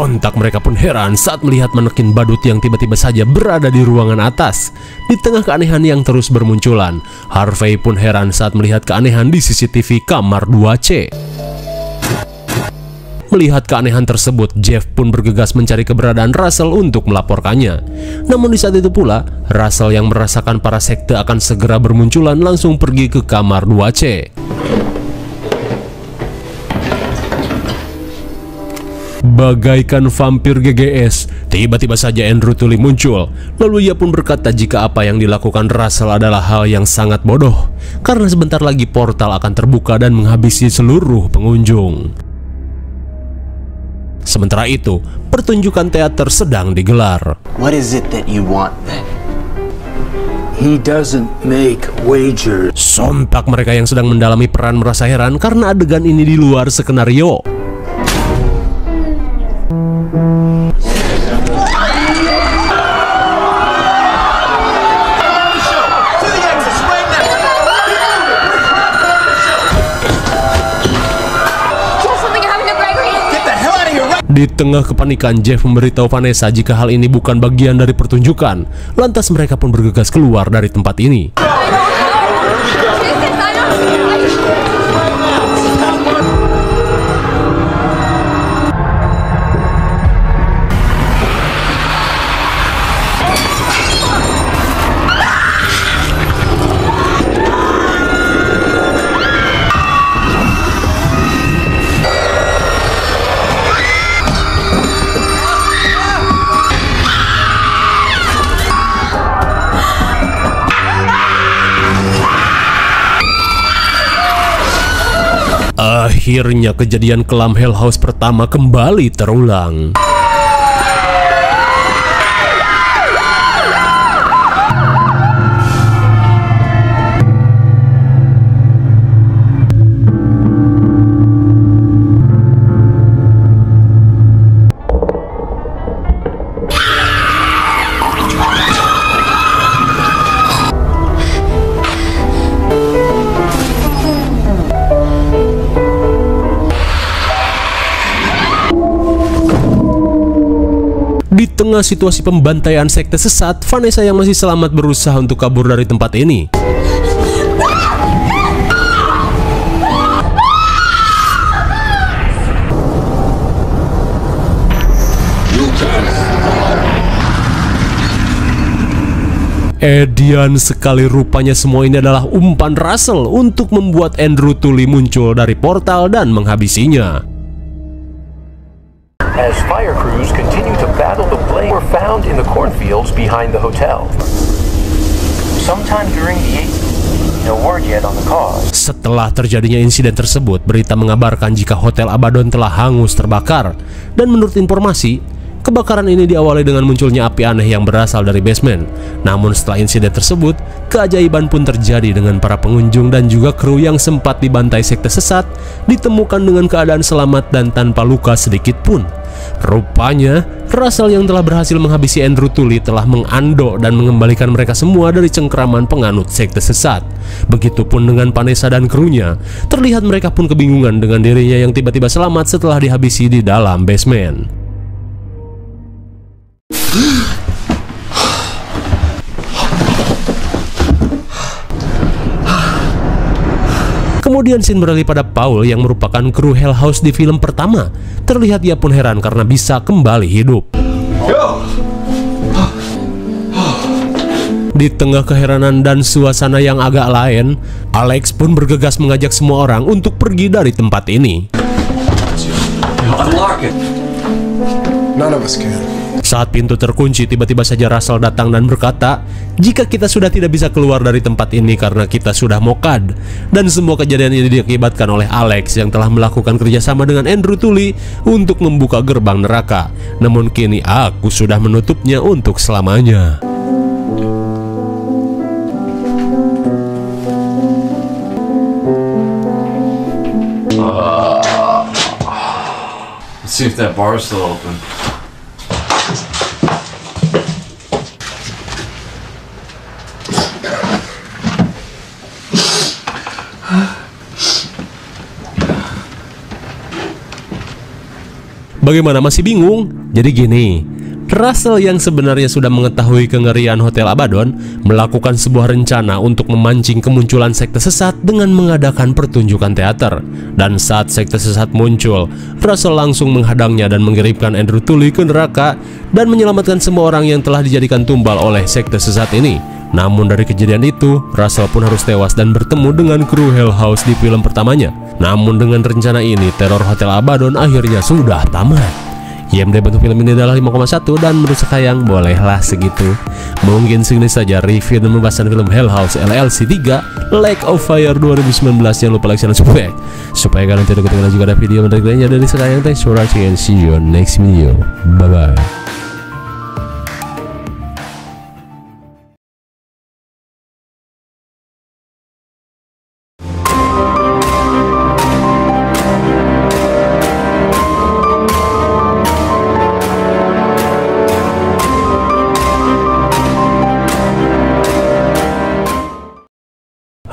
Sontak mereka pun heran saat melihat manekin badut yang tiba-tiba saja berada di ruangan atas. Di tengah keanehan yang terus bermunculan, Harvey pun heran saat melihat keanehan di CCTV kamar 2C. Melihat keanehan tersebut, Jeff pun bergegas mencari keberadaan Russell untuk melaporkannya. Namun di saat itu pula, Russell yang merasakan para sekte akan segera bermunculan langsung pergi ke kamar 2C. Bagaikan vampir GGS, tiba-tiba saja Andrew Tully muncul. Lalu ia pun berkata jika apa yang dilakukan Russell adalah hal yang sangat bodoh, karena sebentar lagi portal akan terbuka dan menghabisi seluruh pengunjung. Sementara itu, pertunjukan teater sedang digelar. What is it that you want then? He doesn't make wagers. Sontak mereka yang sedang mendalami peran merasa heran karena adegan ini di luar skenario. Di tengah kepanikan, Jeff memberitahu Vanessa jika hal ini bukan bagian dari pertunjukan. Lantas mereka pun bergegas keluar dari tempat ini. Akhirnya kejadian kelam Hell House pertama kembali terulang. Di tengah situasi pembantaian sekte sesat, Vanessa yang masih selamat berusaha untuk kabur dari tempat ini. Edian sekali rupanya semua ini adalah umpan Russell untuk membuat Andrew Tully muncul dari portal dan menghabisinya. As fire crews continue to battle the flame were found in the cornfields behind the hotel. Sometime during the No word yet on the cause. Setelah terjadinya insiden tersebut, berita mengabarkan jika Hotel Abaddon telah hangus terbakar. Dan menurut informasi, kebakaran ini diawali dengan munculnya api aneh yang berasal dari basement. Namun setelah insiden tersebut, keajaiban pun terjadi dengan para pengunjung dan juga kru yang sempat dibantai sekte sesat ditemukan dengan keadaan selamat dan tanpa luka sedikit pun. Rupanya, Russell yang telah berhasil menghabisi Andrew Tully telah mengandok dan mengembalikan mereka semua dari cengkraman penganut sekte sesat. Begitupun dengan Vanessa dan krunya. Terlihat mereka pun kebingungan dengan dirinya yang tiba-tiba selamat setelah dihabisi di dalam basement. Kemudian scene beralih pada Paul yang merupakan kru Hell House di film pertama. Terlihat ia pun heran karena bisa kembali hidup. Di tengah keheranan dan suasana yang agak lain, Alex pun bergegas mengajak semua orang untuk pergi dari tempat ini. None of us can. Saat pintu terkunci, tiba-tiba saja Russell datang dan berkata, jika kita sudah tidak bisa keluar dari tempat ini karena kita sudah mokad. Dan semua kejadian ini diakibatkan oleh Alex yang telah melakukan kerjasama dengan Andrew Tully untuk membuka gerbang neraka. Namun kini aku sudah menutupnya untuk selamanya. Let's see if that bar is still open. Bagaimana, masih bingung? Jadi gini, Russell yang sebenarnya sudah mengetahui kengerian Hotel Abaddon melakukan sebuah rencana untuk memancing kemunculan sekte sesat dengan mengadakan pertunjukan teater. Dan saat sekte sesat muncul, Russell langsung menghadangnya dan mengirimkan Andrew Tully ke neraka dan menyelamatkan semua orang yang telah dijadikan tumbal oleh sekte sesat ini. Namun dari kejadian itu, Russell pun harus tewas dan bertemu dengan kru Hell House di film pertamanya. Namun dengan rencana ini, teror Hotel Abaddon akhirnya sudah tamat. IMDb untuk film ini adalah 5,1 dan menurut Sekayang bolehlah segitu. Mungkin segini saja review dan pembahasan film Hell House LLC 3 Lake of Fire 2019. Jangan lupa like, share, dan subscribe supaya kalian tidak ketinggalan juga ada video menarik lainnya dari Sekayang. Thanks for watching and see you on next video. Bye bye.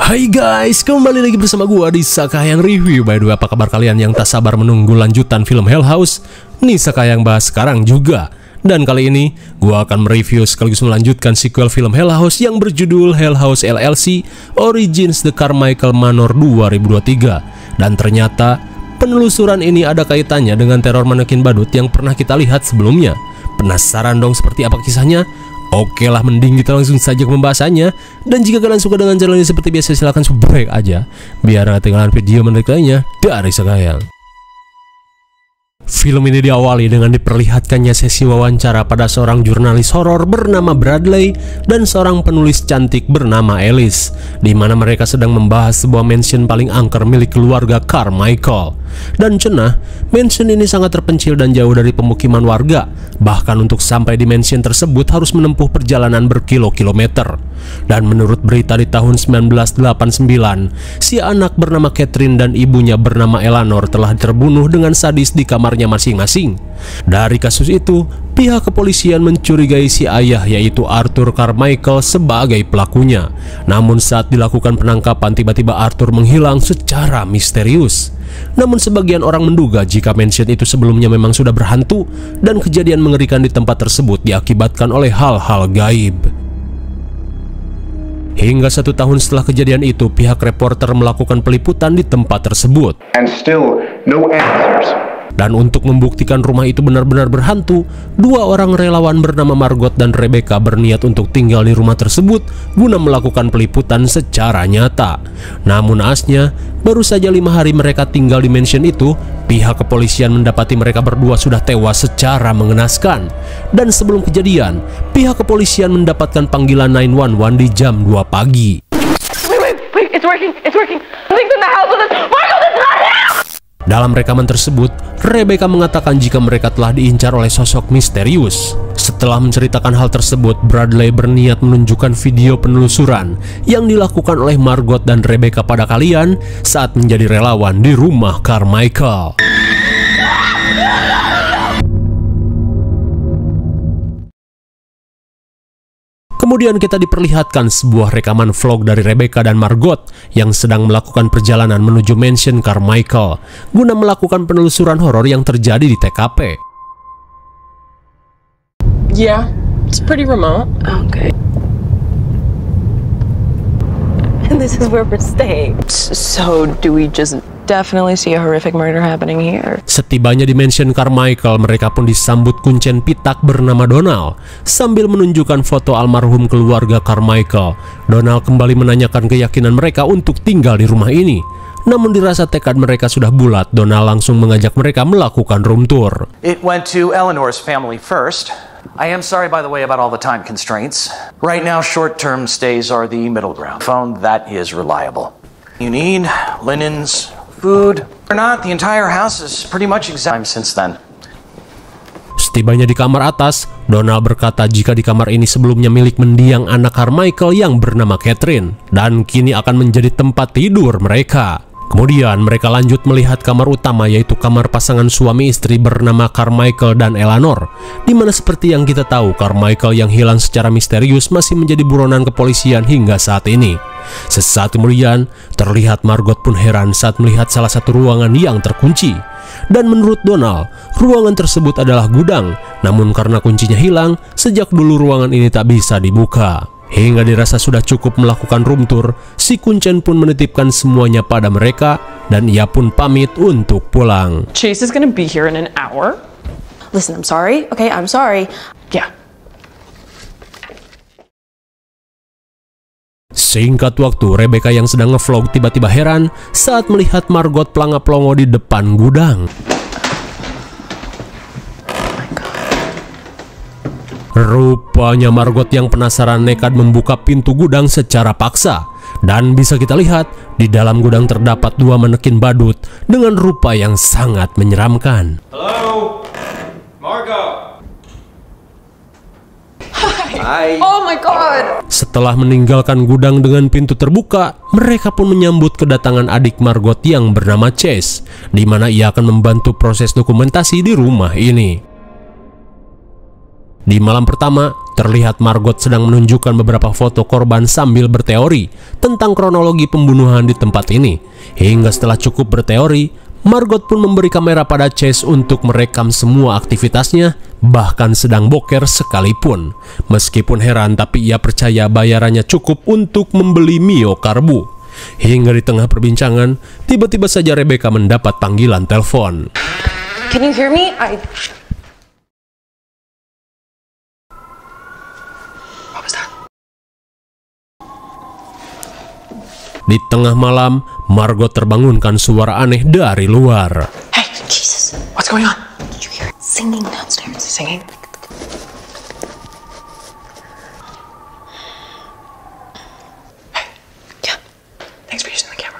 Hai guys, kembali lagi bersama gua di Sekayang Review. By the way, apa kabar kalian yang tak sabar menunggu lanjutan film Hell House? Nih Sekayang bahas sekarang juga. Dan kali ini gua akan mereview sekaligus melanjutkan sequel film Hell House yang berjudul Hell House LLC Origins The Carmichael Manor 2023. Dan ternyata penelusuran ini ada kaitannya dengan teror manekin badut yang pernah kita lihat sebelumnya. Penasaran dong seperti apa kisahnya? Oke lah, mending kita langsung saja ke pembahasannya. Dan jika kalian suka dengan channel ini seperti biasa, silahkan subscribe aja biar gak ketinggalan video menarik lainnya dari Sekayang. Film ini diawali dengan diperlihatkannya sesi wawancara pada seorang jurnalis horor bernama Bradley dan seorang penulis cantik bernama Alice, di mana mereka sedang membahas sebuah mansion paling angker milik keluarga Carmichael. Dan cenah, mansion ini sangat terpencil dan jauh dari pemukiman warga. Bahkan untuk sampai di mansion tersebut harus menempuh perjalanan berkilo-kilometer. Dan menurut berita di tahun 1989, si anak bernama Catherine dan ibunya bernama Eleanor telah terbunuh dengan sadis di kamarnya masing-masing. Dari kasus itu, pihak kepolisian mencurigai si ayah yaitu Arthur Carmichael sebagai pelakunya. Namun saat dilakukan penangkapan, tiba-tiba Arthur menghilang secara misterius. Namun sebagian orang menduga jika mansion itu sebelumnya memang sudah berhantu dan kejadian mengerikan di tempat tersebut diakibatkan oleh hal-hal gaib. Hingga 1 tahun setelah kejadian itu, pihak reporter melakukan peliputan di tempat tersebut. And still no answers. Dan untuk membuktikan rumah itu benar-benar berhantu, 2 orang relawan bernama Margot dan Rebecca berniat untuk tinggal di rumah tersebut guna melakukan peliputan secara nyata. Namun naasnya, baru saja 5 hari mereka tinggal di mansion itu, pihak kepolisian mendapati mereka berdua sudah tewas secara mengenaskan. Dan sebelum kejadian, pihak kepolisian mendapatkan panggilan 911 di jam 2 pagi. Wait, It's working. Something's in the house with us. Margot, it's not him! Dalam rekaman tersebut, Rebecca mengatakan jika mereka telah diincar oleh sosok misterius. Setelah menceritakan hal tersebut, Bradley berniat menunjukkan video penelusuran yang dilakukan oleh Margot dan Rebecca pada kalian saat menjadi relawan di rumah Carmichael. Kemudian kita diperlihatkan sebuah rekaman vlog dari Rebecca dan Margot yang sedang melakukan perjalanan menuju mansion Carmichael guna melakukan penelusuran horor yang terjadi di TKP. Yeah, it's pretty remote. Okay. And this is where we're staying. So, do we just definitely see a horrific murder happening here? Setibanya di mansion Carmichael, mereka pun disambut kuncen pitak bernama Donald. Sambil menunjukkan foto almarhum keluarga Carmichael, Donald kembali menanyakan keyakinan mereka untuk tinggal di rumah ini. Namun dirasa tekad mereka sudah bulat, Donald langsung mengajak mereka melakukan room tour. It went to Eleanor's family first. I am sorry, by the way, about all the time constraints. Right now, short-term stays are the middle ground. Phone that is reliable. You need linens, food, or not, the entire house is pretty much exact since then. Setibanya di kamar atas, Donald berkata jika di kamar ini sebelumnya milik mendiang anak Carmichael yang bernama Catherine, dan kini akan menjadi tempat tidur mereka. Kemudian mereka lanjut melihat kamar utama, yaitu kamar pasangan suami istri bernama Carmichael dan Eleanor, di mana seperti yang kita tahu, Carmichael yang hilang secara misterius masih menjadi buronan kepolisian hingga saat ini. Sesaat kemudian, terlihat Margot pun heran saat melihat salah satu ruangan yang terkunci. Dan menurut Donald, ruangan tersebut adalah gudang, namun karena kuncinya hilang, sejak dulu ruangan ini tak bisa dibuka. Hingga dirasa sudah cukup melakukan room tour, si kuncen pun menitipkan semuanya pada mereka dan ia pun pamit untuk pulang. Chase is gonna be here in an hour. Listen, I'm sorry. Okay, I'm sorry. Yeah. Singkat waktu, Rebecca yang sedang ngevlog tiba-tiba heran saat melihat Margot pelangap-pelongo di depan gudang. Rupanya Margot yang penasaran nekat membuka pintu gudang secara paksa. Dan bisa kita lihat, di dalam gudang terdapat dua manekin badut dengan rupa yang sangat menyeramkan. Hello? Margot? Hi. Oh my god. Setelah meninggalkan gudang dengan pintu terbuka, mereka pun menyambut kedatangan adik Margot yang bernama Chase, di mana ia akan membantu proses dokumentasi di rumah ini. Di malam pertama, terlihat Margot sedang menunjukkan beberapa foto korban sambil berteori tentang kronologi pembunuhan di tempat ini. Hingga setelah cukup berteori, Margot pun memberi kamera pada Chase untuk merekam semua aktivitasnya, bahkan sedang boker sekalipun. Meskipun heran, tapi ia percaya bayarannya cukup untuk membeli Mio Karbu. Hingga di tengah perbincangan, tiba-tiba saja Rebecca mendapat panggilan telepon. Can you hear me? Di tengah malam, Margot terbangunkan suara aneh dari luar. Hey, Jesus, what's going on? Did you hear it? Singing downstairs. Singing? Hey, yeah. Thanks for using the camera.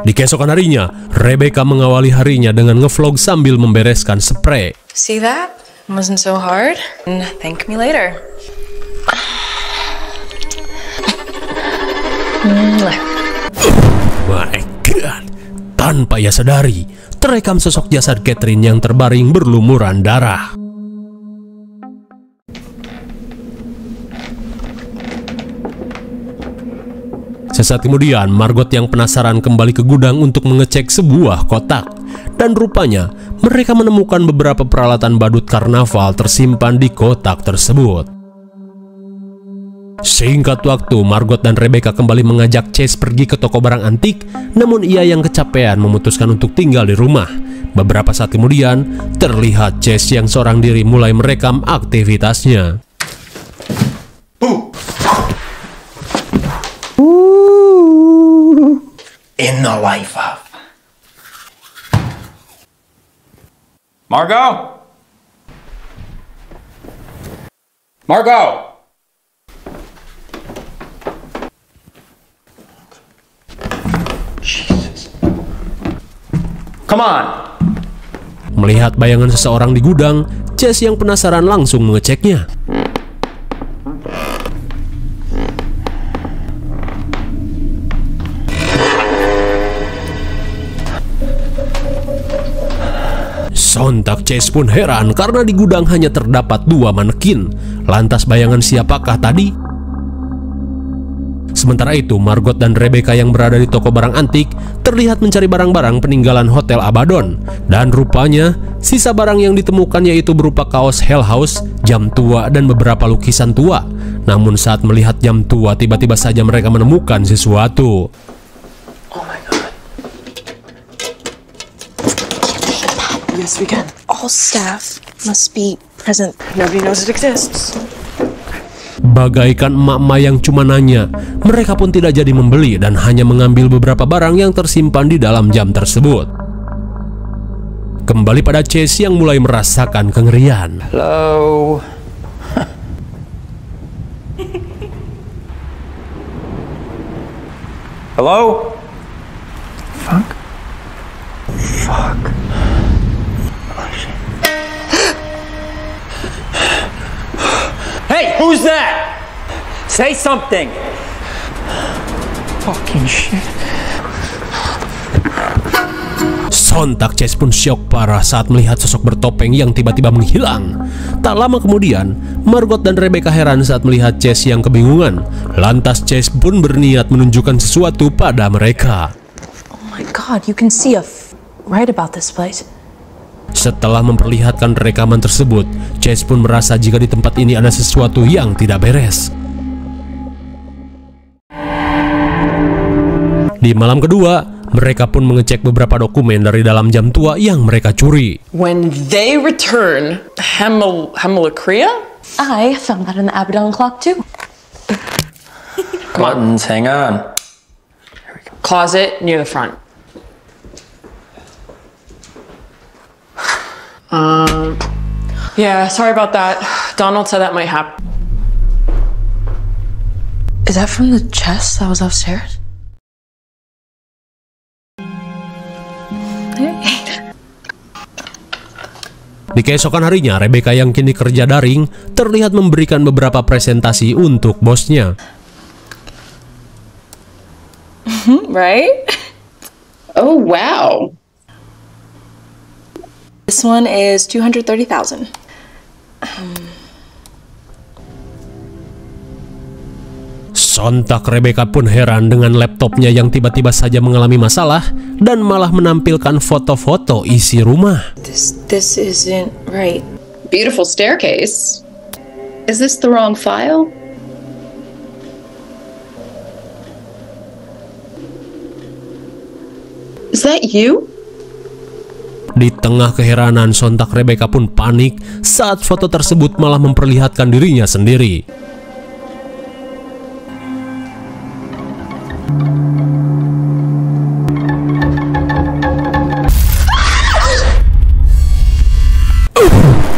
Di keesokan harinya, Rebecca mengawali harinya dengan ngevlog sambil membereskan spray. See that? It wasn't so hard. And thank me later. My God. Tanpa ia sadari, terekam sosok jasad Catherine yang terbaring berlumuran darah. Sesaat kemudian, Margot yang penasaran kembali ke gudang untuk mengecek sebuah kotak. Dan rupanya, mereka menemukan beberapa peralatan badut karnaval tersimpan di kotak tersebut. Singkat waktu, Margot dan Rebecca kembali mengajak Chase pergi ke toko barang antik, namun ia yang kecapean memutuskan untuk tinggal di rumah. Beberapa saat kemudian, terlihat Chase yang seorang diri mulai merekam aktivitasnya. In the life of Margot? Margot! Come on. Melihat bayangan seseorang di gudang, Chase yang penasaran langsung mengeceknya. Sontak Chase pun heran karena di gudang hanya terdapat 2 manekin. Lantas bayangan siapakah tadi? Sementara itu, Margot dan Rebecca yang berada di toko barang antik terlihat mencari barang-barang peninggalan Hotel Abaddon. Dan rupanya, sisa barang yang ditemukan yaitu berupa kaos Hell House, jam tua, dan beberapa lukisan tua. Namun saat melihat jam tua, tiba-tiba saja mereka menemukan sesuatu. Yes, we can. All staff must be present. Nobody knows it exists. Bagaikan emak-emak yang cuma nanya, mereka pun tidak jadi membeli dan hanya mengambil beberapa barang yang tersimpan di dalam jam tersebut. Kembali pada Chase yang mulai merasakan kengerian. Hello. Hello? Fuck. Fuck. Hey, who's that? Say something. Fucking shit. Sontak Chase pun syok parah saat melihat sosok bertopeng yang tiba-tiba menghilang. Tak lama kemudian, Margot dan Rebecca heran saat melihat Chase yang kebingungan. Lantas Chase pun berniat menunjukkan sesuatu pada mereka. Oh my god, you can see right about this place. Setelah memperlihatkan rekaman tersebut, Chase pun merasa jika di tempat ini ada sesuatu yang tidak beres. Di malam kedua, mereka pun mengecek beberapa dokumen dari dalam jam tua yang mereka curi. When they return, Hemilacria? I found that in the Abaddon clock too. Buttons, hang on. Closet near the front. Yeah, sorry about that. Donald said that might happen. Is that from the chest that was upstairs? Di keesokan harinya, Rebecca yang kini kerja daring terlihat memberikan beberapa presentasi untuk bosnya. Right? Oh, wow. This one is 230,000. Sontak Rebecca pun heran dengan laptopnya yang tiba-tiba saja mengalami masalah dan malah menampilkan foto-foto isi rumah. This isn't right. Beautiful staircase. Is this the wrong file? Is that you? Di tengah keheranan, sontak Rebecca pun panik saat foto tersebut malah memperlihatkan dirinya sendiri.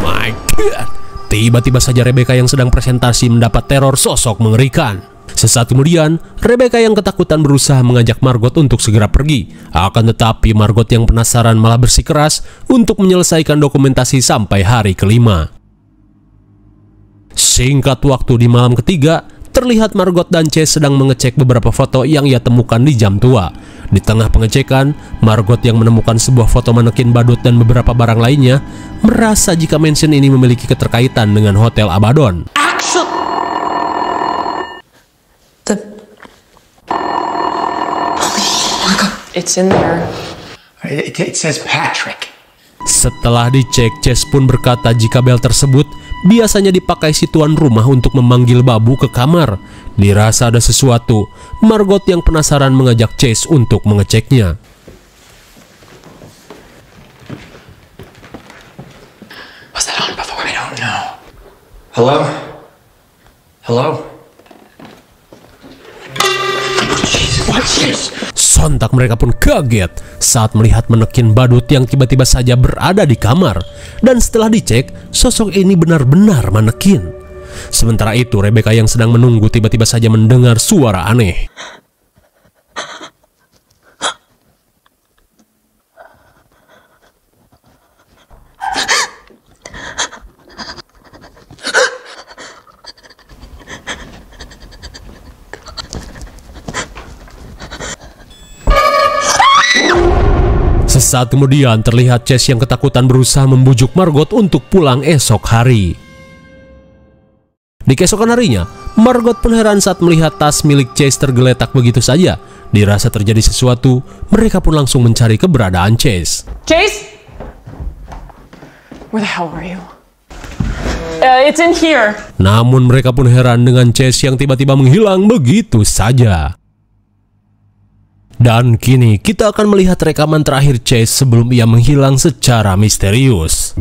My God! Tiba-tiba saja Rebecca yang sedang presentasi mendapat teror sosok mengerikan. Sesaat kemudian, Rebecca yang ketakutan berusaha mengajak Margot untuk segera pergi. Akan tetapi Margot yang penasaran malah bersikeras untuk menyelesaikan dokumentasi sampai hari kelima. Singkat waktu di malam ketiga, terlihat Margot dan Chase sedang mengecek beberapa foto yang ia temukan di jam tua. Di tengah pengecekan, Margot yang menemukan sebuah foto manekin badut dan beberapa barang lainnya merasa jika mansion ini memiliki keterkaitan dengan Hotel Abaddon. It's in there. It says Patrick. Setelah dicek, Chase pun berkata jika bel tersebut biasanya dipakai si tuan rumah untuk memanggil babu ke kamar. Dirasa ada sesuatu, Margot yang penasaran mengajak Chase untuk mengeceknya. Was that on before? I don't know. Hello? Hello? Jesus. Sontak mereka pun kaget saat melihat manekin badut yang tiba-tiba saja berada di kamar. Dan setelah dicek, sosok ini benar-benar manekin. Sementara itu, Rebecca yang sedang menunggu tiba-tiba saja mendengar suara aneh. Sesaat kemudian terlihat Chase yang ketakutan berusaha membujuk Margot untuk pulang esok hari. Di keesokan harinya, Margot pun heran saat melihat tas milik Chase tergeletak begitu saja. Dirasa terjadi sesuatu, mereka pun langsung mencari keberadaan Chase. Chase? Where the hell were you? It's in here. Namun mereka pun heran dengan Chase yang tiba-tiba menghilang begitu saja. Dan kini kita akan melihat rekaman terakhir Chase sebelum ia menghilang secara misterius.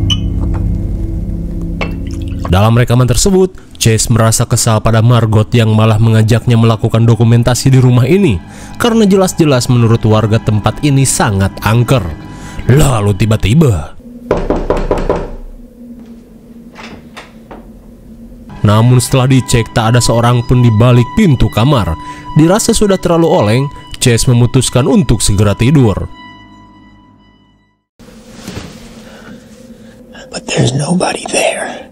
Dalam rekaman tersebut, Chase merasa kesal pada Margot yang malah mengajaknya melakukan dokumentasi di rumah ini karena jelas-jelas menurut warga tempat ini sangat angker. Lalu tiba-tiba, namun setelah dicek tak ada seorang pun di balik pintu kamar. Dirasa sudah terlalu oleng, Chase memutuskan untuk segera tidur. But there's nobody there.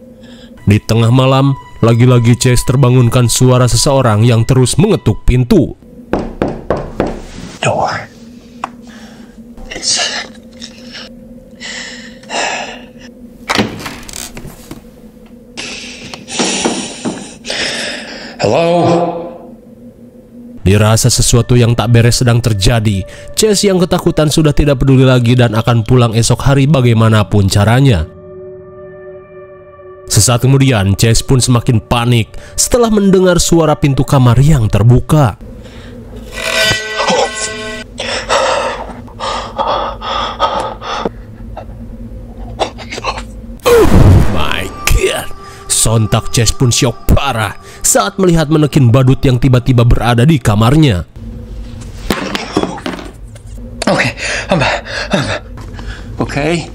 Di tengah malam, lagi-lagi Chase terbangunkan suara seseorang yang terus mengetuk pintu. Door. Hello? Dirasa sesuatu yang tak beres sedang terjadi. Chase yang ketakutan sudah tidak peduli lagi dan akan pulang esok hari bagaimanapun caranya. Sesaat kemudian, Chase pun semakin panik setelah mendengar suara pintu kamar yang terbuka. Oh my god! Sontak Chase pun syok parah saat melihat manekin badut yang tiba-tiba berada di kamarnya. Okay, I'm back. Okay.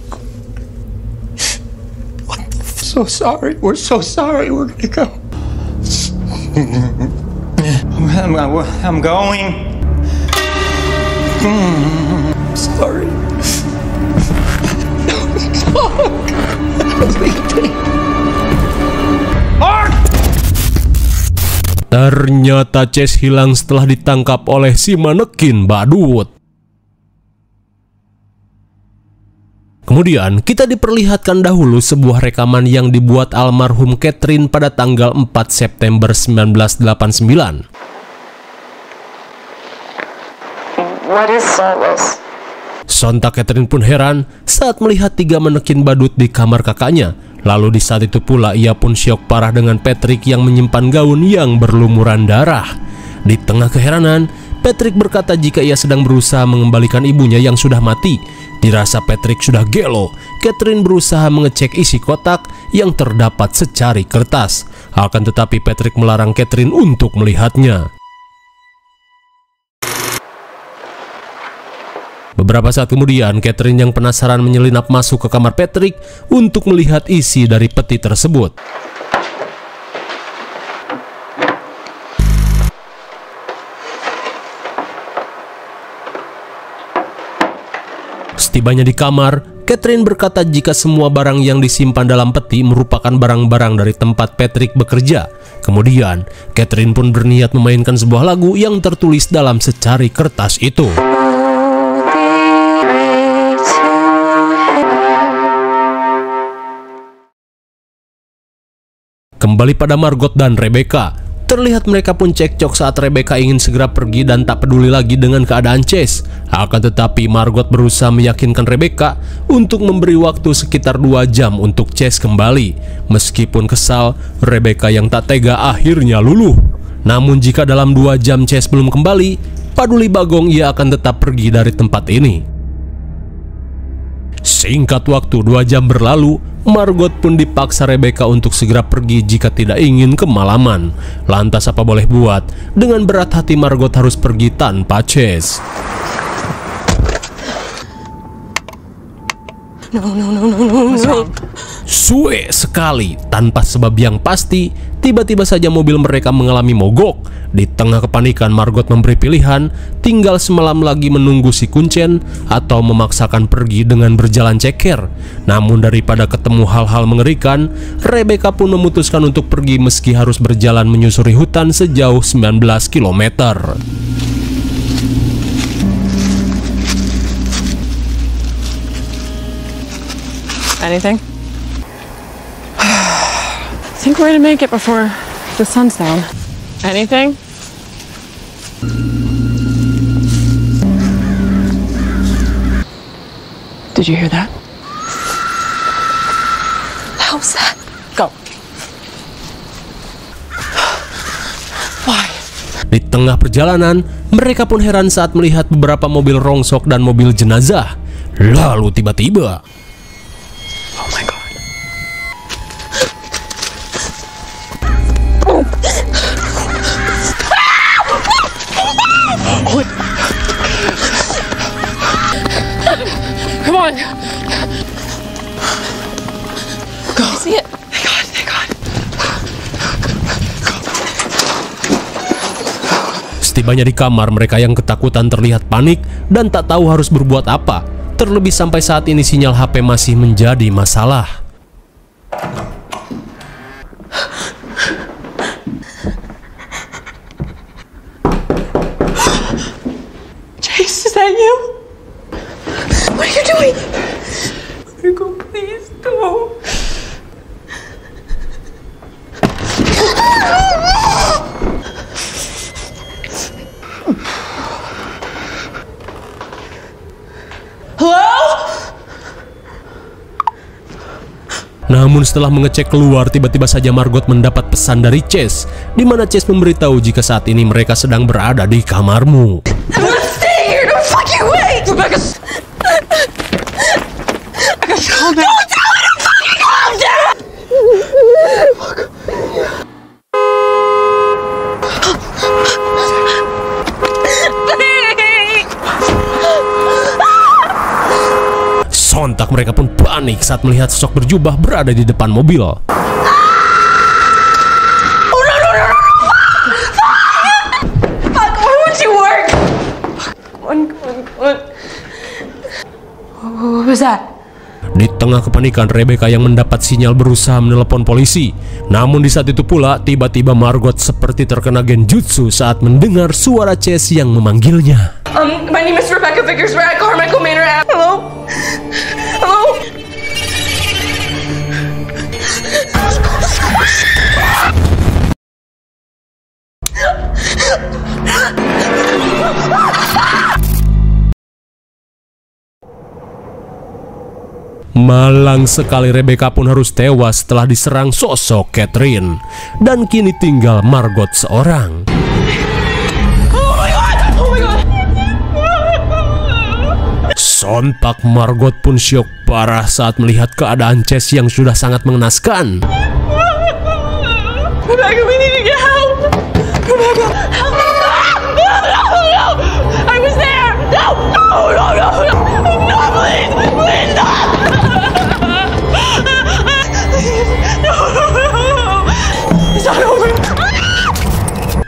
So sorry. We're so sorry. We're gonna go. I'm going. Sorry. Ternyata Chase hilang setelah ditangkap oleh si manekin badut. Kemudian kita diperlihatkan dahulu sebuah rekaman yang dibuat almarhum Catherine pada tanggal 4 September 1989. What is this? Sontak Catherine pun heran saat melihat 3 manekin badut di kamar kakaknya. Lalu di saat itu pula ia pun syok parah dengan Patrick yang menyimpan gaun yang berlumuran darah. Di tengah keheranan, Patrick berkata jika ia sedang berusaha mengembalikan ibunya yang sudah mati. Dirasa Patrick sudah gelo, Catherine berusaha mengecek isi kotak yang terdapat secari kertas. Akan tetapi Patrick melarang Catherine untuk melihatnya. Beberapa saat kemudian, Catherine yang penasaran menyelinap masuk ke kamar Patrick untuk melihat isi dari peti tersebut. Setibanya di kamar, Catherine berkata jika semua barang yang disimpan dalam peti merupakan barang-barang dari tempat Patrick bekerja. Kemudian, Catherine pun berniat memainkan sebuah lagu yang tertulis dalam secari kertas itu. Kembali pada Margot dan Rebecca. Terlihat mereka pun cekcok saat Rebecca ingin segera pergi dan tak peduli lagi dengan keadaan Chase. Akan tetapi Margot berusaha meyakinkan Rebecca untuk memberi waktu sekitar 2 jam untuk Chase kembali. Meskipun kesal, Rebecca yang tak tega akhirnya luluh. Namun jika dalam 2 jam Chase belum kembali, paduli bagong ia akan tetap pergi dari tempat ini. Singkat waktu 2 jam berlalu, Margot pun dipaksa Rebecca untuk segera pergi jika tidak ingin kemalaman. Lantas apa boleh buat, dengan berat hati Margot harus pergi tanpa Chase. No. Suwe sekali, tanpa sebab yang pasti, tiba-tiba saja mobil mereka mengalami mogok. Di tengah kepanikan, Margot memberi pilihan, tinggal semalam lagi menunggu si kuncen atau memaksakan pergi dengan berjalan ceker. Namun daripada ketemu hal-hal mengerikan, Rebecca pun memutuskan untuk pergi meski harus berjalan menyusuri hutan sejauh 19 km. Anything? I think we're gonna make it before the sun's down. Anything? Did you hear that? How was that? Go. Why? Di tengah perjalanan, mereka pun heran saat melihat beberapa mobil rongsok dan mobil jenazah. Lalu tiba-tiba, Oh my god. Come on. Go. I see it. Thank God, thank God. setibanya di kamar, mereka yang ketakutan terlihat panik dan tak tahu harus berbuat apa. Terlebih sampai saat ini sinyal HP masih menjadi masalah. Chase, is that you? What are you doing? Margot, please don't. Hello? Namun setelah mengecek keluar, tiba-tiba saja Margot mendapat pesan dari Chase, di mana Chase memberitahu jika saat ini mereka sedang berada di kamarmu. I'm gonna stay here, no fucking way! Rebecca, calm down. Don't tell me to fucking calm down! Sontak mereka pun panik saat melihat sosok berjubah berada di depan mobil. Oh no no no no! Fuck! Why won't you work? Come on. What was that? Di tengah kepanikan, Rebecca yang mendapat sinyal berusaha menelepon polisi. Namun di saat itu pula, tiba-tiba Margot seperti terkena genjutsu saat mendengar suara Chase yang memanggilnya. My name is Rebecca Vickers. We're at Carmichael Manor. Hello? Hello? Malang sekali, Rebecca pun harus tewas setelah diserang sosok Catherine. Dan kini tinggal Margot seorang. Oh my god! Oh my god! Sontak Margot pun syok parah saat melihat keadaan Chase yang sudah sangat mengenaskan. Rebecca, we need to get help! Rebecca, help! No, no, no! I was there! No! No, no, no! No, please! Please, stop! It's not over!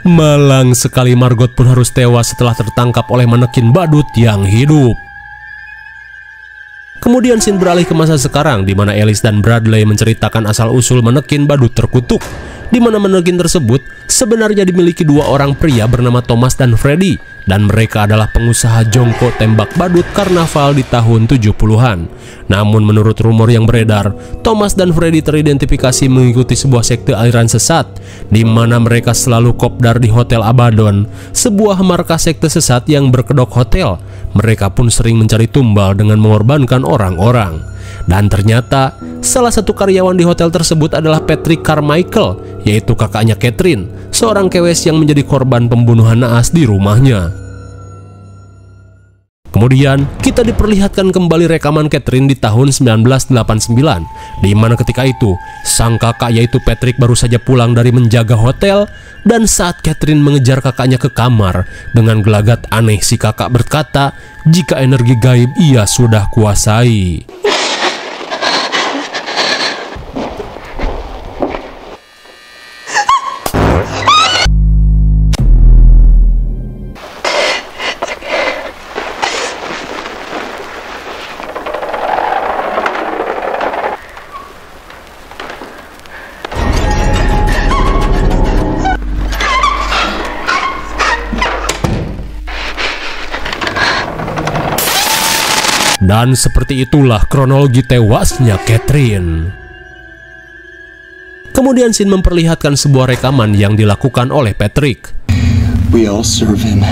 Malang sekali, Margot pun harus tewas setelah tertangkap oleh manekin badut yang hidup. Kemudian scene beralih ke masa sekarang, di mana Alice dan Bradley menceritakan asal-usul manekin badut terkutuk, di mana manekin tersebut sebenarnya dimiliki dua orang pria bernama Thomas dan Freddy, dan mereka adalah pengusaha jongkok tembak badut karnaval di tahun 70-an. Namun menurut rumor yang beredar, Thomas dan Freddy teridentifikasi mengikuti sebuah sekte aliran sesat, di mana mereka selalu kopdar di Hotel Abaddon, sebuah markas sekte sesat yang berkedok hotel. Mereka pun sering mencari tumbal dengan mengorbankan orang-orang. Dan ternyata salah satu karyawan di hotel tersebut adalah Patrick Carmichael, yaitu kakaknya Catherine, seorang kewes yang menjadi korban pembunuhan naas di rumahnya. Kemudian kita diperlihatkan kembali rekaman Catherine di tahun 1989, di mana ketika itu sang kakak yaitu Patrick baru saja pulang dari menjaga hotel, dan saat Catherine mengejar kakaknya ke kamar, dengan gelagat aneh si kakak berkata jika energi gaib ia sudah kuasai. Dan seperti itulah kronologi tewasnya Catherine. Kemudian scene memperlihatkan sebuah rekaman yang dilakukan oleh Patrick. We all serve him.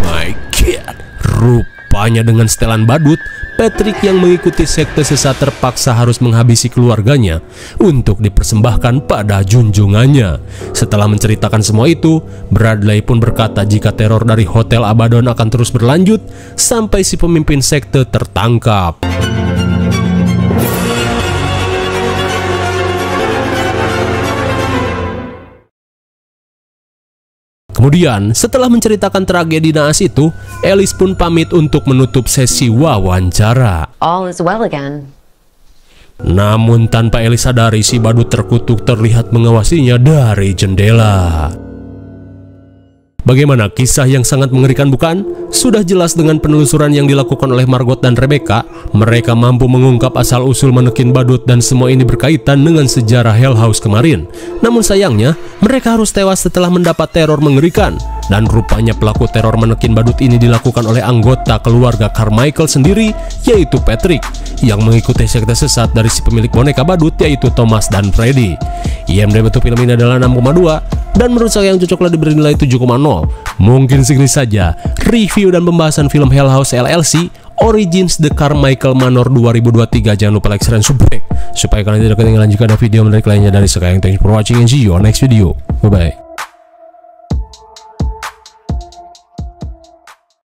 My God, rupanya dengan setelan badut, Patrick yang mengikuti sekte sesat terpaksa harus menghabisi keluarganya untuk dipersembahkan pada junjungannya. Setelah menceritakan semua itu, Bradley pun berkata jika teror dari Hotel Abaddon akan terus berlanjut sampai si pemimpin sekte tertangkap. Kemudian, setelah menceritakan tragedi naas itu, Alice pun pamit untuk menutup sesi wawancara. All is well again. Namun tanpa Alice sadari, si badut terkutuk terlihat mengawasinya dari jendela. Bagaimana kisah yang sangat mengerikan bukan? Sudah jelas dengan penelusuran yang dilakukan oleh Margot dan Rebecca, mereka mampu mengungkap asal-usul manekin badut dan semua ini berkaitan dengan sejarah Hell House kemarin. Namun sayangnya, mereka harus tewas setelah mendapat teror mengerikan. Dan rupanya pelaku teror manekin badut ini dilakukan oleh anggota keluarga Carmichael sendiri, yaitu Patrick, yang mengikuti sekte sesat dari si pemilik boneka badut, yaitu Thomas dan Freddy. IMDb untuk film ini adalah 6,2 dan menurut saya yang cocoklah diberi nilai 7,0. Mungkin segini saja review dan pembahasan film Hell House LLC Origins The Carmichael Manor 2023. Jangan lupa like, share, dan subscribe supaya kalian tidak ketinggalan jika ada video menarik lainnya dari Sekayang. Thank you for watching and see you on next video. Bye bye.